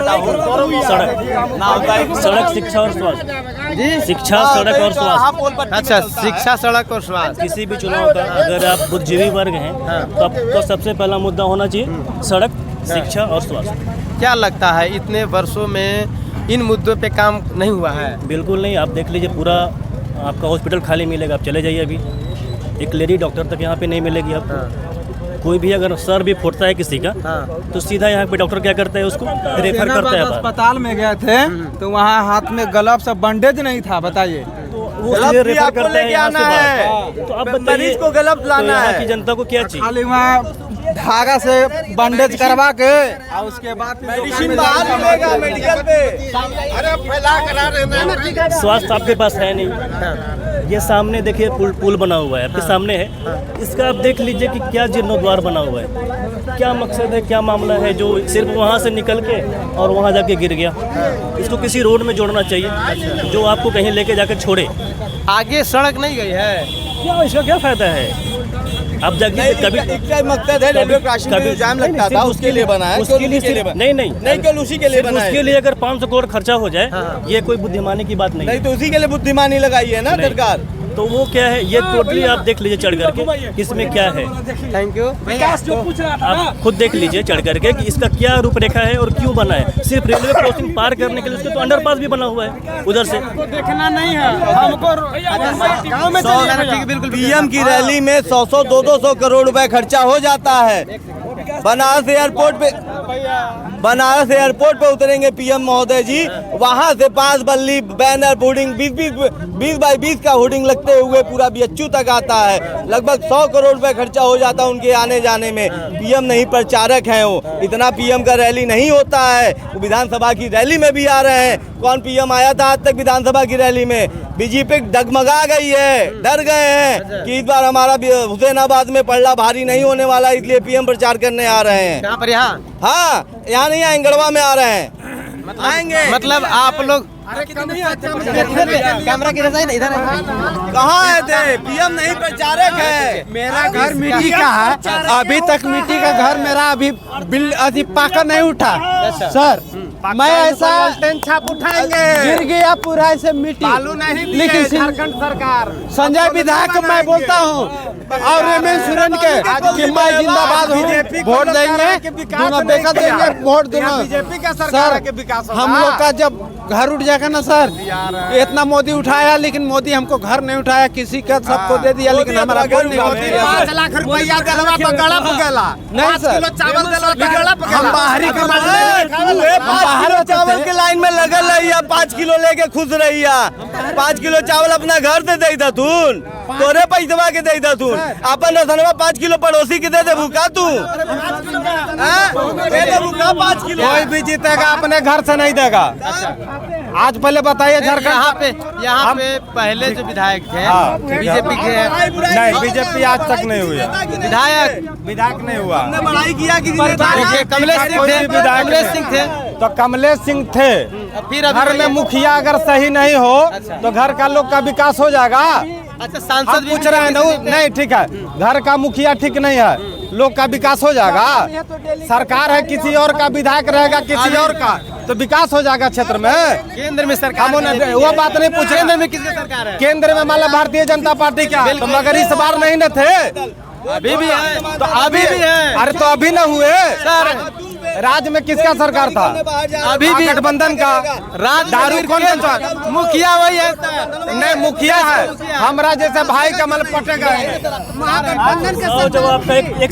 [SPEAKER 16] सड़क, शिक्षा और स्वास्थ्य। शिक्षा, सड़क और स्वास्थ्य।
[SPEAKER 1] अच्छा, शिक्षा, सड़क और स्वास्थ्य।
[SPEAKER 16] किसी भी चुनाव का अगर आप बुद्धिजीवी वर्ग हैं तो आपका सबसे पहला मुद्दा होना चाहिए सड़क, शिक्षा और स्वास्थ्य।
[SPEAKER 1] क्या लगता है इतने वर्षों में इन मुद्दों पे काम नहीं हुआ है?
[SPEAKER 16] बिल्कुल नहीं। आप देख लीजिए, पूरा आपका हॉस्पिटल खाली मिलेगा। आप चले जाइए, अभी एक लेडी डॉक्टर तक यहाँ पे नहीं मिलेगी आपको। कोई भी अगर सर भी फूटता है किसी का तो सीधा यहाँ पे डॉक्टर क्या करता है, उसको रेफर करता है।
[SPEAKER 14] अस्पताल में गए थे तो वहाँ हाथ में ग्लव्स और बैंडेज नहीं था, बताइए।
[SPEAKER 16] वो रेफर करता है यहाँ से। तो आप बताइए
[SPEAKER 12] को ग्लव्स लाना है
[SPEAKER 16] कि जनता को क्या चाहिए?
[SPEAKER 14] खाली वहाँ धागा से बैंडेज करवा के और उसके बाद
[SPEAKER 12] मेडिसिन बाहर मिलेगा मेडिकल पे। अरे फैला करा रहे।
[SPEAKER 16] स्वास्थ्य आपके पास है नहीं। ये सामने देखिए पुल बना हुआ है, आपके सामने है। इसका आप देख लीजिए कि क्या जीर्णोद्वार बना हुआ है, क्या मकसद है, क्या मामला है जो सिर्फ वहाँ से निकल के और वहाँ जाके गिर गया। इसको किसी रोड में जोड़ना चाहिए जो आपको कहीं लेके जाकर छोड़े।
[SPEAKER 1] आगे सड़क नहीं गई है
[SPEAKER 16] क्या? इसका क्या फायदा है? अब जाके कभी
[SPEAKER 12] मकसद है रेलवे क्रॉसिंग में जाम लगता था, उसके लिए बना है।
[SPEAKER 16] उसके लिए नहीं
[SPEAKER 12] केवल उसी के लिए बना है।
[SPEAKER 16] उसके लिए अगर 500 करोड़ खर्चा हो जाए, ये कोई बुद्धिमानी की बात नहीं।
[SPEAKER 12] नहीं तो उसी के लिए बुद्धिमानी लगाई है ना सरकार।
[SPEAKER 16] तो वो क्या है, ये टोटली आप देख लीजिए चढ़ करके इसमें क्या है।
[SPEAKER 1] Thank you.
[SPEAKER 16] आप खुद देख लीजिए चढ़ करके कि इसका क्या रूपरेखा है और क्यों बना है। सिर्फ रेलवे क्रॉसिंग पार करने के लिए उसके तो अंडरपास भी बना हुआ है उधर से।
[SPEAKER 14] देखना नहीं है हमको।
[SPEAKER 1] गाँव में बिल्कुल
[SPEAKER 12] पीएम की रैली में 100 200 करोड़ रुपए खर्चा हो जाता है। बनारस एयरपोर्ट पे बनारस एयरपोर्ट पे उतरेंगे पीएम महोदय जी, वहां से 5 बल्ली बैनर होर्डिंग 20 बाई 20 का होर्डिंग लगते हुए पूरा बीएचयू तक आता है। लगभग 100 करोड़ रुपए खर्चा हो जाता है उनके आने जाने में। पीएम नहीं प्रचारक हैं वो, इतना पीएम का रैली नहीं होता है। वो विधानसभा की रैली में भी आ रहे हैं। कौन पीएम आया था आज तक विधानसभा की रैली में? बीजेपी डगमगा गई है, डर गए हैं कि इस बार हमारा हुसैनाबाद में पलड़ा भारी नहीं होने वाला, इसलिए पीएम प्रचार करने आ रहे हैं।
[SPEAKER 1] कहाँ पर? यहाँ?
[SPEAKER 12] हाँ, यहाँ नहीं, यहाँ गढ़वा में आ रहे हैं। आएंगे
[SPEAKER 1] मतलब आप लोग कैमरा किधर से इधर
[SPEAKER 12] कहाँ आए थे? पीएम नहीं प्रचारक है।
[SPEAKER 9] मेरा घर मिट्टी का है, अभी तक मिट्टी का घर मेरा अभी पाका नहीं उठा सर। मैं ऐसा
[SPEAKER 1] छाप उठाएंगे,
[SPEAKER 9] गिर गया पूरा ऐसे मिट्टी, लेकिन झारखंड सरकार संजय विधायक मैं बोलता हूँ और हेमंत सोरेन के कि मैं जिंदाबाद हूँ, वोट देंगे, दोनों बेका देंगे वोट दोनों।
[SPEAKER 1] बीजेपी का सरकार के विकास
[SPEAKER 9] हम लोग का जब घर उठ जाएगा ना सर, इतना मोदी उठाया लेकिन मोदी हमको घर नहीं उठाया, किसी का सबको दे दिया लेकिन हमारा घर नहीं उठाया।
[SPEAKER 1] 5 लाख रुपया गलवा पकड़ा पकड़ा
[SPEAKER 9] नहीं सर,
[SPEAKER 1] चावल गलवा
[SPEAKER 9] हम बाहरी
[SPEAKER 12] चावल के लाइन में लगल रही है, 5 किलो लेके खुश रही है। 5 किलो चावल अपना घर से दे दा तू, तोरे पैसवा के दे दा तू, अपन रसनवा 5 किलो पड़ोसी के दे दे भूखा तू, दे दे भूखा 5 किलो।
[SPEAKER 9] कोई भी जीतेगा अपने घर से नहीं देगा। आज पहले बताइए झारखंड
[SPEAKER 1] यहाँ पे पहले जो विधायक थे बीजेपी के
[SPEAKER 9] नहीं, बीजेपी आज तक नहीं हुई।
[SPEAKER 1] विधायक
[SPEAKER 9] नहीं हुआ।
[SPEAKER 12] बड़ाई किया कि
[SPEAKER 1] कमलेश सिंह थे,
[SPEAKER 9] तो कमलेश सिंह थे।
[SPEAKER 1] फिर
[SPEAKER 9] घर में मुखिया अगर सही नहीं हो तो घर का लोग का विकास हो जाएगा।
[SPEAKER 1] अच्छा, सांसद
[SPEAKER 9] पूछ रहे हैं नहीं, ठीक है, घर का मुखिया ठीक नहीं है, लोग का विकास हो जाएगा। सरकार है किसी और का, विधायक रहेगा किसी और का, तो विकास हो जाएगा क्षेत्र में।
[SPEAKER 1] केंद्र में सरकार
[SPEAKER 9] वो बात नहीं पूछ रहे।
[SPEAKER 1] केंद्र में किसकी सरकार है?
[SPEAKER 9] केंद्र में मान लो भारतीय जनता पार्टी का, तो मगर इस बार नहीं न थे,
[SPEAKER 1] अभी भी है,
[SPEAKER 9] तो अभी भी है। अरे तो अभी न हुए सर, राज्य में किसका सरकार था?
[SPEAKER 1] अभी भी
[SPEAKER 9] गठबंधन का। दारू कौन
[SPEAKER 1] मुखिया वही है,
[SPEAKER 9] नहीं मुखिया है हमारा जैसे भाई कमल पटेगा।
[SPEAKER 16] जब आपका एक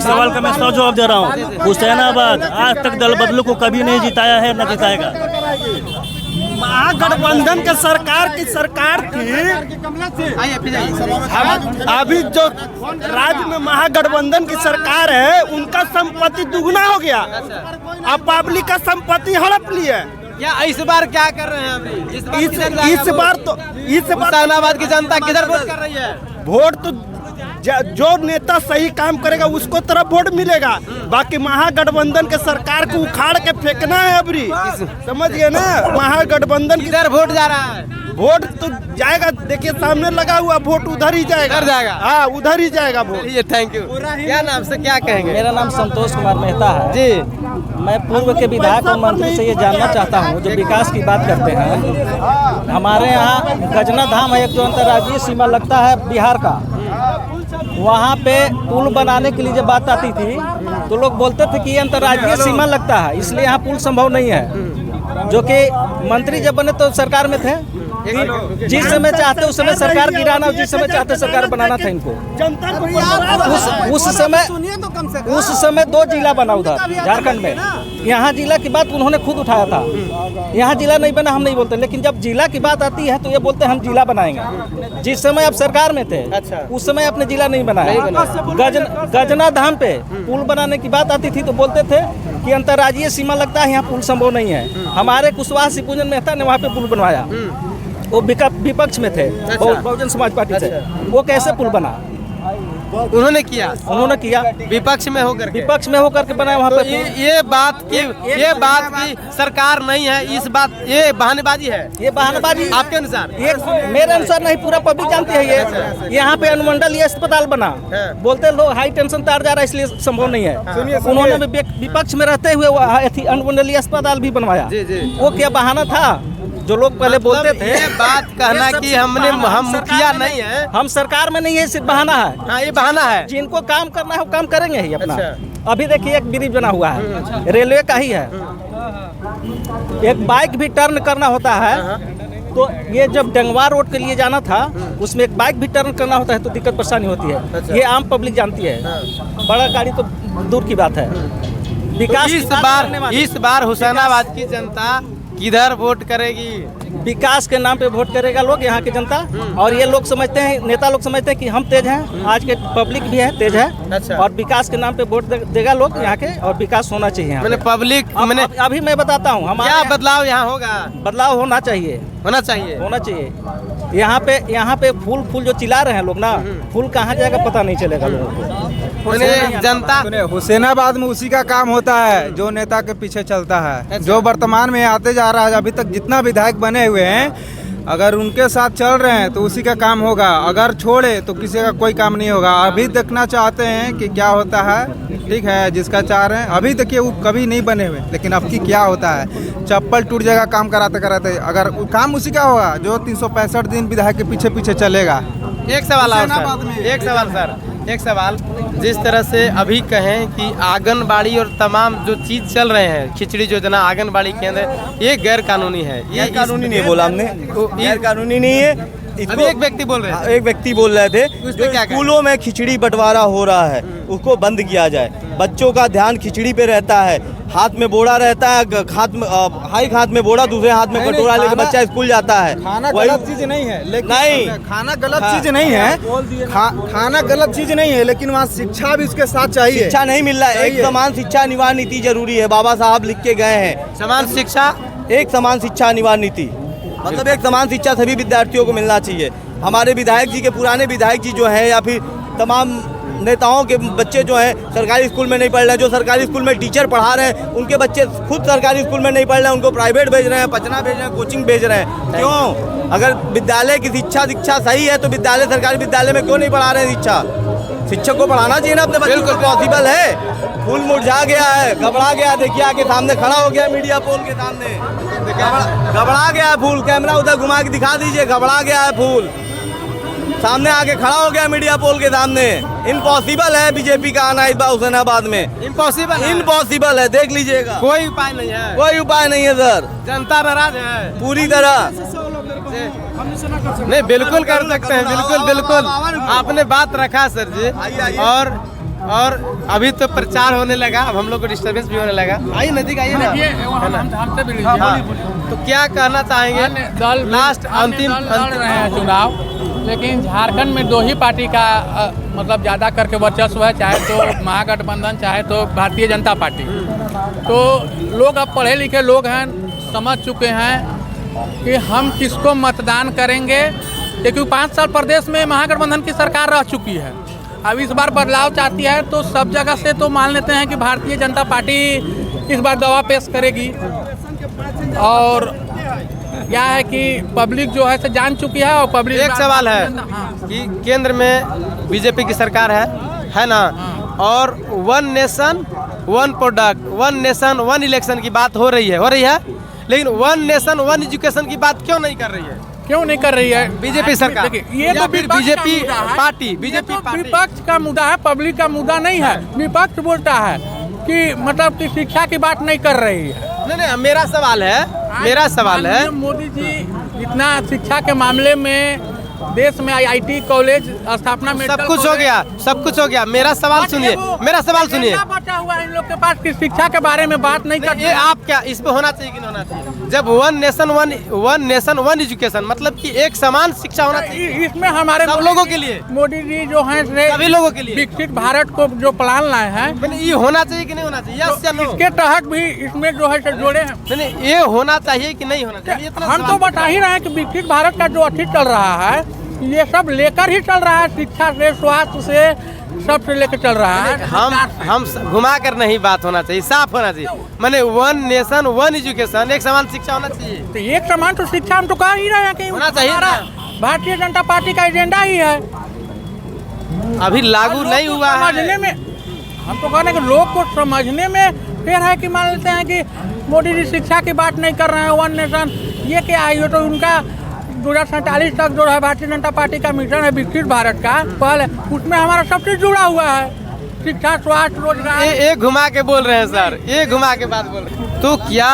[SPEAKER 16] सवाल का मैं 100 जवाब दे रहा हूँ। हुसैनाबाद आज तक दल बदलू को कभी नहीं जिताया है, न जिताएगा। महागठबंधन के सरकार की सरकार थी। अभी जो राज्य में महागठबंधन की सरकार है, उनका संपत्ति दुगना हो गया। अब पब्लिक का संपत्ति हड़प लिया।
[SPEAKER 1] क्या इस बार क्या कर रहे हैं अभी?
[SPEAKER 16] इस बार
[SPEAKER 1] हुसैनाबाद की जनता किधर वोट कर रही है?
[SPEAKER 16] वोट तो जो नेता सही काम करेगा उसको तरफ वोट मिलेगा। बाकी महागठबंधन के सरकार को उखाड़ के फेंकना है अबरी, समझिए ना। महागठबंधन
[SPEAKER 1] किधर वोट जा रहा है?
[SPEAKER 16] वोट तो जाएगा, देखिए सामने लगा हुआ, वोट उधर ही जाएगा। हाँ, उधर ही जाएगा वोट।
[SPEAKER 1] Thank you. क्या नाम से क्या कहेंगे?
[SPEAKER 17] मेरा नाम संतोष कुमार मेहता है
[SPEAKER 1] जी।
[SPEAKER 17] मैं पूर्व के विधायक और मंत्री से ये जानना चाहता हूँ, जो विकास की बात करते हैं, हमारे यहाँ गजना धाम है एक, जो अंतर्राज्यीय सीमा लगता है बिहार का। वहाँ पे पुल बनाने के लिए जब बात आती थी तो लोग बोलते थे कि ये अंतर्राज्यीय सीमा लगता है, इसलिए यहाँ पुल संभव नहीं है। जो कि मंत्री जब बने तो सरकार में थे, जिस समय चाहते उस समय सरकार गिराना और जिस समय चाहते सरकार बनाना था इनको। उस समय 2 जिला बना उधर झारखंड में। यहाँ जिला की बात उन्होंने खुद उठाया था। यहाँ जिला नहीं बना हम नहीं बोलते, लेकिन जब जिला की बात आती है तो ये बोलते हैं हम जिला बनाएंगे। जिस समय आप सरकार में थे उस समय अपने जिला नहीं बनाया। गजना धाम पे पुल बनाने की बात आती थी तो बोलते थे कि अंतर्राज्यीय सीमा लगता है, यहाँ पुल संभव नहीं है। हमारे कुशवाहा शिवपूजन मेहता ने वहाँ पे पुल बनवाया, वो विपक्ष में थे, बहुजन समाज पार्टी से। वो कैसे पुल बना?
[SPEAKER 1] उन्होंने किया विपक्ष में होकर
[SPEAKER 17] के बनाया वहाँ पे।
[SPEAKER 1] ये बात की सरकार नहीं है, इस बात ये बहानेबाजी है।
[SPEAKER 17] ये बहानेबाजी आपके
[SPEAKER 1] अनुसार?
[SPEAKER 17] मेरे अनुसार नहीं, पूरा पब्लिक जानती है ये। यहाँ पे अनुमंडलीय अस्पताल बना, बोलते लोग हाई टेंशन तार जा रहा है इसलिए संभव नहीं है। उन्होंने विपक्ष में रहते हुए अनुमंडलीय अस्पताल भी बनवाया। वो क्या बहाना था? जो लोग पहले बोलते थे,
[SPEAKER 1] ये बात कहना कि हम मुखिया नहीं है,
[SPEAKER 17] हम सरकार में नहीं है, सिर्फ बहाना है।
[SPEAKER 1] हाँ, ये बहाना है।
[SPEAKER 17] जिनको काम करना है वो काम करेंगे ही अपना। अभी देखिए एक ब्रिज बना हुआ है, रेलवे का ही है। एक बाइक भी टर्न करना होता है, तो ये जब डंगवा रोड के लिए जाना था उसमें एक बाइक भी टर्न करना होता है तो दिक्कत परेशानी होती है। ये आम पब्लिक जानती है, बड़ा गाड़ी तो दूर की बात है। विकास
[SPEAKER 1] इस बार हुसैनाबाद की जनता किधर वोट करेगी?
[SPEAKER 17] विकास के नाम पे वोट करेगा लोग, यहाँ की जनता। और ये लोग समझते हैं, नेता लोग समझते हैं कि हम तेज हैं, आज के पब्लिक भी है तेज है।
[SPEAKER 1] अच्छा।
[SPEAKER 17] और विकास के नाम पे वोट देगा लोग यहाँ के, और विकास होना चाहिए यहाँ
[SPEAKER 1] मैंने
[SPEAKER 17] पे।
[SPEAKER 1] पब्लिक मैंने
[SPEAKER 17] अभी मैं बताता हूँ
[SPEAKER 1] क्या बदलाव यहाँ होगा?
[SPEAKER 17] बदलाव होना चाहिए,
[SPEAKER 1] होना चाहिए,
[SPEAKER 17] होना चाहिए। यहाँ पे फूल जो चिल्ला रहे हैं लोग ना, फूल कहाँ जाएगा पता नहीं चलेगा लोगों को।
[SPEAKER 1] जनता
[SPEAKER 14] हुसैनाबाद में उसी का काम होता है जो नेता के पीछे चलता है। जो वर्तमान में आते जा रहा है, अभी तक जितना विधायक बने हुए हैं, अगर उनके साथ चल रहे हैं तो उसी का काम होगा। अगर छोड़े तो किसी का कोई काम नहीं होगा। अभी देखना चाहते हैं कि क्या होता है, ठीक है, जिसका चाह रहे हैं। अभी देखिए वो कभी नहीं बने हुए, लेकिन अब की क्या होता है, चप्पल टूट जाएगा काम कराते कराते। अगर काम उसी का होगा जो 365 दिन विधायक के पीछे पीछे चलेगा।
[SPEAKER 1] एक सवाल, जिस तरह से अभी कहें कि आंगनबाड़ी और तमाम जो चीज चल रहे हैं, खिचड़ी योजना, आंगनबाड़ी केंद्र, ये गैर कानूनी है।
[SPEAKER 12] ये कानूनी नहीं बोला हमने, गैर कानूनी नहीं है।
[SPEAKER 1] अभी एक व्यक्ति बोल रहे थे,
[SPEAKER 12] एक व्यक्ति बोल रहे थे जो स्कूलों में खिचड़ी बंटवारा हो रहा है उसको बंद किया जाए। बच्चों का ध्यान खिचड़ी पे रहता है, हाथ में बोरा रहता है, हाथ में बोरा, दूसरे हाथ में कटोरा लेकर बच्चा स्कूल जाता है।
[SPEAKER 14] खाना गलत चीज नहीं है, लेकिन
[SPEAKER 12] नहीं,
[SPEAKER 14] खाना गलत चीज नहीं है, खाना गलत चीज नहीं है, लेकिन वहाँ शिक्षा भी उसके साथ चाहिए।
[SPEAKER 12] शिक्षा नहीं मिल रहा है। एक समान शिक्षा अनिवार्य नीति जरूरी है, बाबा साहब लिख के गए हैं।
[SPEAKER 1] समान शिक्षा,
[SPEAKER 12] एक समान शिक्षा अनिवार्य नीति मतलब एक समान शिक्षा सभी विद्यार्थियों को मिलना चाहिए। हमारे विधायक जी के पुराने विधायक जी जो हैं, या फिर तमाम नेताओं के बच्चे जो हैं सरकारी स्कूल में नहीं पढ़ रहे हैं। जो सरकारी स्कूल में टीचर पढ़ा रहे हैं उनके बच्चे खुद सरकारी स्कूल में नहीं पढ़ रहे हैं, उनको प्राइवेट भेज रहे हैं, पचना भेज रहे हैं, कोचिंग भेज रहे हैं। क्यों? अगर विद्यालय की शिक्षा सही है तो विद्यालय, सरकारी विद्यालय में क्यों नहीं पढ़ा रहे हैं शिक्षा? शिक्षक को पढ़ाना चाहिए ना अपने बच्चों को। पॉसिबल है। फूल मुरझा गया है, घबरा गया, देखिए आके सामने खड़ा हो गया मीडिया पोल के सामने, घबरा गया है फूल। कैमरा उधर घुमा के दिखा दीजिए, घबरा गया है फूल, सामने आके खड़ा हो गया मीडिया पोल के सामने। इम्पॉसिबल है बीजेपी का आना इस बार हुसैनाबाद में। इम्पॉसिबल है, देख लीजिएगा।
[SPEAKER 1] कोई उपाय नहीं है,
[SPEAKER 12] कोई उपाय नहीं है सर।
[SPEAKER 1] जनता नाराज है
[SPEAKER 12] पूरी तरह।
[SPEAKER 1] नहीं, बिल्कुल कर सकते हैं, बिल्कुल। आपने बात रखा सर जी। और अभी तो प्रचार होने लगा, अब हम लोग को डिस्टर्बेंस भी होने लगा। आइए नजदीक आइए ना, तो क्या कहना चाहेंगे? लास्ट अंतिम
[SPEAKER 4] रहे हैं चुनाव, लेकिन झारखंड में दो ही पार्टी का मतलब ज़्यादा करके वर्चस्व है, चाहे तो महागठबंधन, चाहे तो भारतीय जनता पार्टी। तो लोग अब पढ़े लिखे लोग हैं, समझ चुके हैं कि हम किसको मतदान करेंगे, क्योंकि 5 साल प्रदेश में महागठबंधन की सरकार रह चुकी है। अब इस बार बदलाव चाहती है तो सब जगह से तो मान लेते हैं कि भारतीय जनता पार्टी इस बार दावा पेश करेगी। और क्या है कि पब्लिक जो है से जान चुकी है। और पब्लिक,
[SPEAKER 1] एक सवाल है कि केंद्र में बीजेपी की सरकार है ना, और 1 नेशन 1 प्रोडक्ट, 1 नेशन 1 इलेक्शन की बात हो रही है, लेकिन 1 नेशन 1 एजुकेशन की बात क्यों नहीं कर रही है?
[SPEAKER 4] क्यों नहीं कर रही है
[SPEAKER 1] बीजेपी सरकार?
[SPEAKER 4] ये तो बीजेपी पार्टी विपक्ष का मुद्दा है, पब्लिक का मुद्दा नहीं है। विपक्ष बोलता है कि मतलब कि शिक्षा की बात नहीं कर रही है।
[SPEAKER 1] नहीं, मेरा सवाल है
[SPEAKER 4] मोदी जी इतना शिक्षा के मामले में देश में IIT कॉलेज स्थापना में
[SPEAKER 1] सब कुछ हो गया। मेरा सवाल सुनिए।
[SPEAKER 4] बचा हुआ है इन लोग के पास कि शिक्षा के बारे में बात नहीं करते।
[SPEAKER 1] ये आप क्या इस पे होना चाहिए कि नहीं होना चाहिए? जब 1 नेशन 1 एजुकेशन मतलब कि एक समान शिक्षा होना चाहिए।
[SPEAKER 4] इसमें हमारे
[SPEAKER 1] सब लोगों के लिए,
[SPEAKER 4] मोदी जी जो है
[SPEAKER 1] सभी लोगों के लिए
[SPEAKER 4] विकसित भारत को जो प्लान लाए हैं,
[SPEAKER 1] ये होना चाहिए कि नहीं होना चाहिए? यस या नो?
[SPEAKER 4] इसके तहत भी इसमें जो है जोड़े हैं।
[SPEAKER 1] नहीं, ये होना चाहिए कि नहीं होना चाहिए?
[SPEAKER 4] हम तो बता ही रहे हैं कि विकसित भारत का जो अथी चल रहा है, ये सब लेकर ही चल रहा है। शिक्षा से, स्वास्थ्य से, सब से लेकर चल रहा है।
[SPEAKER 1] हम घुमा कर नहीं बात होना चाहिए, साफ होना चाहिए। मैंने 1 नेशन 1 एजुकेशन, एक समान शिक्षा होना चाहिए।
[SPEAKER 4] तो एक समान तो शिक्षा हम तो कह ही रहे हैं कि
[SPEAKER 1] होना चाहिए ना।
[SPEAKER 4] भारतीय जनता पार्टी का एजेंडा ही है,
[SPEAKER 1] अभी लागू नहीं हुआ है।
[SPEAKER 4] समझने में हम तो कह रहे हैं कि लोग को समझने में फिर है कि मान लेते हैं कि मोदी जी शिक्षा की बात नहीं कर रहे हैं। 1 नेशन ये क्या है? ये तो उनका 2047 तक जो है भारतीय जनता पार्टी का मिशन है विकसित भारत का, पहले उसमें हमारा सब चीज जुड़ा हुआ है, शिक्षा, स्वास्थ्य, रोजगार।
[SPEAKER 1] ये घुमा के बोल रहे हैं सर, ये घुमा के बात बोल रहे हैं। तो क्या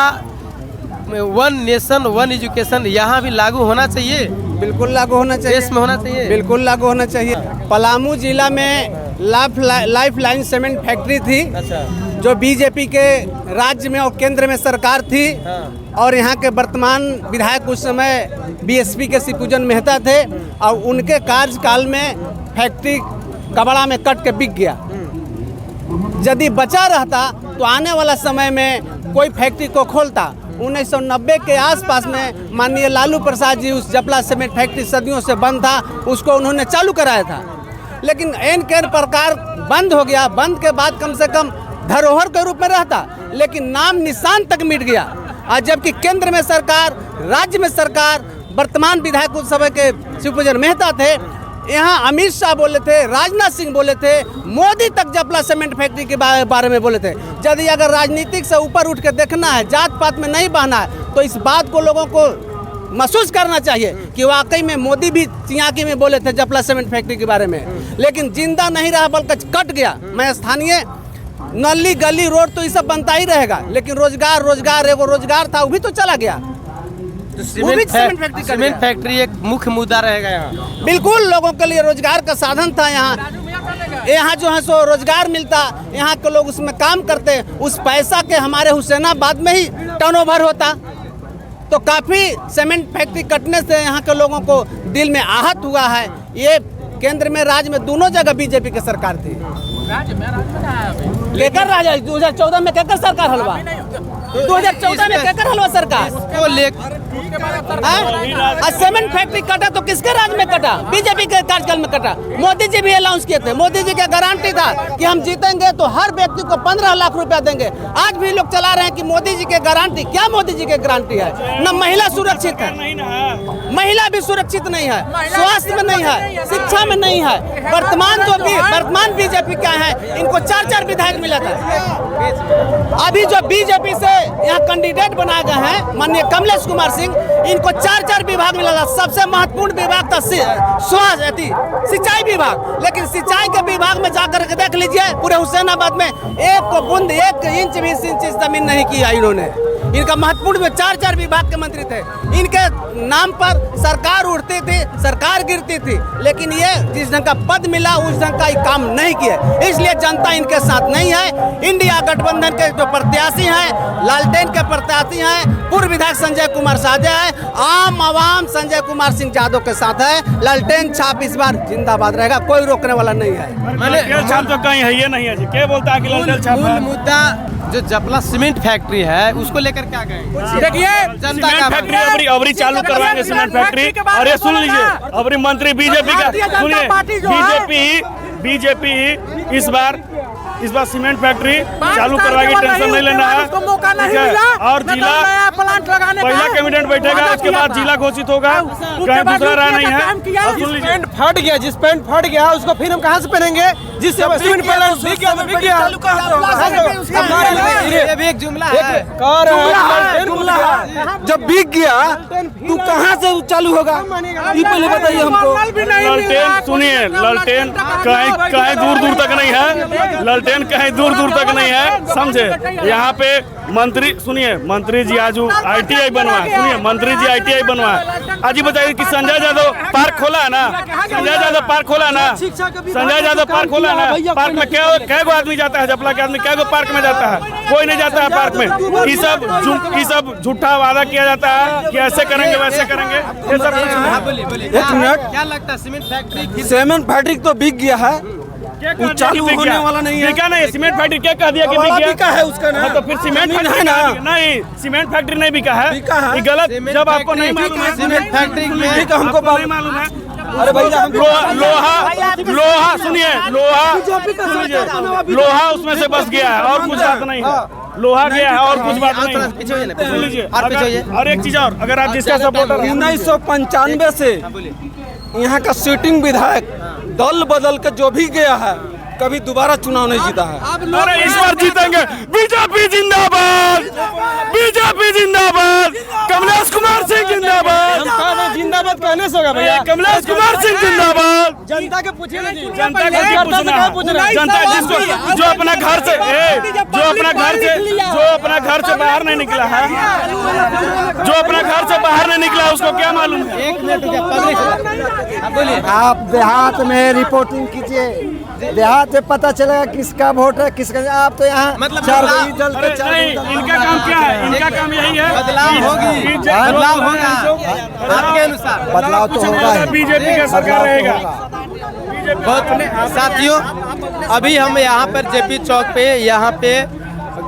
[SPEAKER 1] 1 नेशन 1 एजुकेशन यहाँ भी लागू होना चाहिए?
[SPEAKER 9] बिल्कुल लागू होना चाहिए,
[SPEAKER 1] देश में होना चाहिए,
[SPEAKER 9] बिल्कुल लागू होना चाहिए। पलामू जिला में लाइफ लाइन सीमेंट फैक्ट्री थी।
[SPEAKER 1] अच्छा।
[SPEAKER 7] जो बीजेपी के राज्य में और केंद्र में सरकार थी और यहाँ के वर्तमान विधायक उस समय बीएसपी के शिवपूजन मेहता थे और उनके कार्यकाल में फैक्ट्री कबाड़ा में कट के बिक गया। यदि बचा रहता तो आने वाला समय में कोई फैक्ट्री को खोलता। 1990 के आसपास में माननीय लालू प्रसाद जी उस जपला सीमेंट फैक्ट्री सदियों से बंद था, उसको उन्होंने चालू कराया था, लेकिन एन केन प्रकार बंद हो गया। बंद के बाद कम से कम धरोहर के रूप में रहता, लेकिन नाम निशान तक मिट गया। और जबकि केंद्र में सरकार, राज्य में सरकार, वर्तमान विधायक उस समय के शिवपूजन मेहता थे, यहाँ अमित शाह बोले थे, राजनाथ सिंह बोले थे, मोदी तक जपला सीमेंट फैक्ट्री के बारे में बोले थे। यदि अगर राजनीतिक से ऊपर उठ के देखना है, जात पात में नहीं बहना है, तो इस बात को लोगों को महसूस करना चाहिए कि वाकई में मोदी भी चियाकी में बोले थे जपला सीमेंट फैक्ट्री के बारे में, लेकिन जिंदा नहीं रहा बल्कि कट गया। मैं स्थानीय नली गली रोड तो ये सब बनता ही रहेगा, लेकिन रोजगार एगो रोजगार था वो भी तो चला गया।
[SPEAKER 1] सीमेंट फैक्ट्री एक मुख्य मुद्दा रहेगा यहाँ।
[SPEAKER 7] बिल्कुल, लोगों के लिए रोजगार का साधन था। यहाँ जो है सो रोजगार मिलता, यहाँ के लोग उसमें काम करते, उस पैसा के हमारे हुसैनाबाद में ही टर्नओवर होता। तो काफ़ी सीमेंट फैक्ट्री कटने से यहाँ के लोगों को दिल में आहत हुआ है। ये केंद्र में, राज्य में, दोनों जगह बीजेपी की सरकार थी। केकर राजा 2014 में केकर सरकार हलवा, 2014 में केकर हलवा सरकार को लेकर सीमेंट फैक्ट्री कटा तो किसके राज में कटा? बीजेपी के कार्यकाल में कटा। मोदी जी भी अनाउंस किए थे, मोदी जी का गारंटी था कि हम जीतेंगे तो हर व्यक्ति को 15 लाख रुपया देंगे। आज भी लोग चला रहे हैं कि मोदी जी के गारंटी, क्या मोदी जी के गारंटी है? न महिला सुरक्षित है, महिला भी सुरक्षित नहीं है, स्वास्थ्य में नहीं है, शिक्षा में नहीं है। वर्तमान बीजेपी क्या है, इनको 4 विधायक मिला था। अभी जो बीजेपी से यहाँ कैंडिडेट बनाए गए हैं माननीय कमलेश कुमार सिंह, इनको 4 विभाग मिला था। सबसे महत्वपूर्ण विभाग था स्वास्थ्य सिंचाई विभाग, लेकिन सिंचाई के विभाग में जाकर के देख लीजिए पूरे हुसैनाबाद में एक बूंद, 1 इंच भी सिंचित जमीन नहीं किया इन्होंने। इनका महत्वपूर्ण में 4 विभाग के मंत्री थे, इनके नाम पर सरकार उठती थी, सरकार गिरती थी, लेकिन ये जिस ढंग का पद मिला उस ढंग का काम नहीं किया। इसलिए जनता इनके साथ नहीं है। इंडिया गठबंधन के जो प्रत्याशी हैं, लालटेन के प्रत्याशी हैं, पूर्व विधायक संजय कुमार साझा है, आम आवाम संजय कुमार सिंह यादव के साथ है। लालटेन छाप इस बार जिंदाबाद रहेगा, कोई रोकने वाला नहीं है।
[SPEAKER 2] लालटेन छाप तो कहीं है ये नहीं है जी, क्या बोलता है कि लालटेन छाप है?
[SPEAKER 1] मुद्दा जो जपला सीमेंट फैक्ट्री है उसको लेकर क्या कहें?
[SPEAKER 2] देखिए, सीमेंट फैक्ट्री अबरी चालू करवाएंगे सीमेंट फैक्ट्री। और ये सुन लीजिए, अबरी मंत्री बीजेपी का, सुनिए, बीजेपी इस बार सीमेंट फैक्ट्री चालू करवाएगी, टेंशन नहीं लेना है। और जिला पहला कैबिनेट बैठेगा, उसके बाद जिला घोषित होगा, कहीं दूसरा राह नहीं है।
[SPEAKER 13] सुन लीजिए, फट गया, जिस पेंट फट गया उसको फिर हम कहाँ से पहनेंगे? जिससे
[SPEAKER 1] एक जुमला है,
[SPEAKER 10] जब बिक गया तो कहाँ से चालू होगा ये पहले बताइए हमको।
[SPEAKER 2] लालटेन सुनिए, लालटेन कहीं दूर तक नहीं है, लालटेन कहीं दूर तक नहीं है, समझे? यहाँ पे मंत्री, सुनिए, मंत्री जी आज ITI बनवाए, सुनिए, मंत्री जी ITI बनवाए। आज ही बताइए कि संजय यादव पार्क खोला है ना, संजय यादव पार्क खोला ना, संजय यादव पार्क खोला ना। पार्क में कै गो आदमी जाता है? जपला के आदमी कै गो पार्क में जाता है? कोई नहीं जाता है पार्क में। ये सब झूठा वादा किया जाता है कि ऐसे करेंगे वैसे करेंगे, ये सब।
[SPEAKER 10] एक मिनट,
[SPEAKER 1] क्या लगता है सीमेंट फैक्ट्री?
[SPEAKER 10] सीमेंट फैक्ट्री तो बिक गया है, वो चालू होने वाला नहीं है।
[SPEAKER 2] बिका नहीं, सीमेंट फैक्ट्री क्या कह दिया कि बिक गया?
[SPEAKER 10] बिका है उसका ना,
[SPEAKER 2] तो फिर सीमेंट फैक्ट्री है ना? नहीं, सीमेंट फैक्ट्री नहीं बिका है, ये गलत। जब आपको नहीं मालूम है
[SPEAKER 1] सीमेंट फैक्ट्री में,
[SPEAKER 10] हमको
[SPEAKER 2] नहीं मालूम है।
[SPEAKER 10] अरे भैया,
[SPEAKER 2] लोहा सुनिए, लोहा उसमें से बस गया है और कुछ बात नहीं है। लोहा गया है और कुछ बात नहीं है। सुन लीजिए, और एक चीज और, अगर आप जिसका सपोर्टर
[SPEAKER 10] 1995 से यहाँ का सिटिंग विधायक दल बदल के जो भी गया है, कभी दोबारा चुनाव नहीं जीता है।
[SPEAKER 2] अरे इस बार जीतेंगे, बीजेपी जिंदाबाद, बीजेपी जिंदाबाद, कमलेश कुमार सिंह जिंदाबाद।
[SPEAKER 13] जिंदाबाद कहने से होगा भैया,
[SPEAKER 2] कमलेश कुमार सिंह जिंदाबाद।
[SPEAKER 13] जनता के पूछिए,
[SPEAKER 2] जनता को क्या पूछना? जनता जिसको जो अपना घर से बाहर नहीं निकला है, जो अपना घर से बाहर नहीं निकला, उसको क्या मालूम है?
[SPEAKER 13] आप देहात में रिपोर्टिंग कीजिए, देहात
[SPEAKER 15] बाद में पता चलेगा किसका वोट है किसका। आप तो यहाँ
[SPEAKER 1] मतलब
[SPEAKER 15] चार
[SPEAKER 1] बदलाव-
[SPEAKER 15] गोली जल के चार गोली जल-
[SPEAKER 18] इनका काम क्या है? इनका काम यही है
[SPEAKER 1] बदलाव होगी, बदलाव होगा आपके अनुसार।
[SPEAKER 15] बदलाव तो होगा ही।
[SPEAKER 18] बीजेपी का सरकार रहेगा।
[SPEAKER 1] बहुत साथियों, अभी हम यहाँ पर जेपी चौक पे यहाँ पे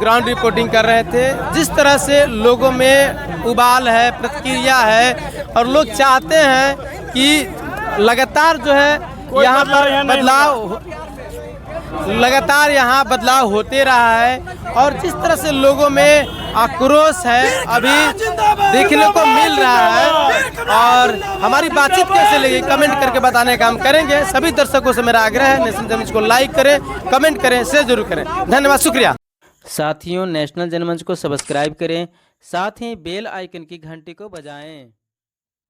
[SPEAKER 1] ग्राउंड रिपोर्टिंग कर रहे थे। जिस तरह से लोगों में उबाल है, प्रतिक्रिया है और लोग चाहते हैं कि लगातार जो है यहाँ पर बदलाव, लगातार यहाँ बदलाव होते रहा है और जिस तरह से लोगों में आक्रोश है अभी देखने को मिल रहा है। और हमारी बातचीत कैसे लगी कमेंट करके बताने का हम करेंगे। सभी दर्शकों से मेरा आग्रह है नेशनल जनमंच को लाइक करें, कमेंट करें, शेयर जरूर करें। धन्यवाद, शुक्रिया। साथियों, नेशनल जनमंच को सब्सक्राइब करें, साथ ही बेल आइकन की घंटी को बजाएं।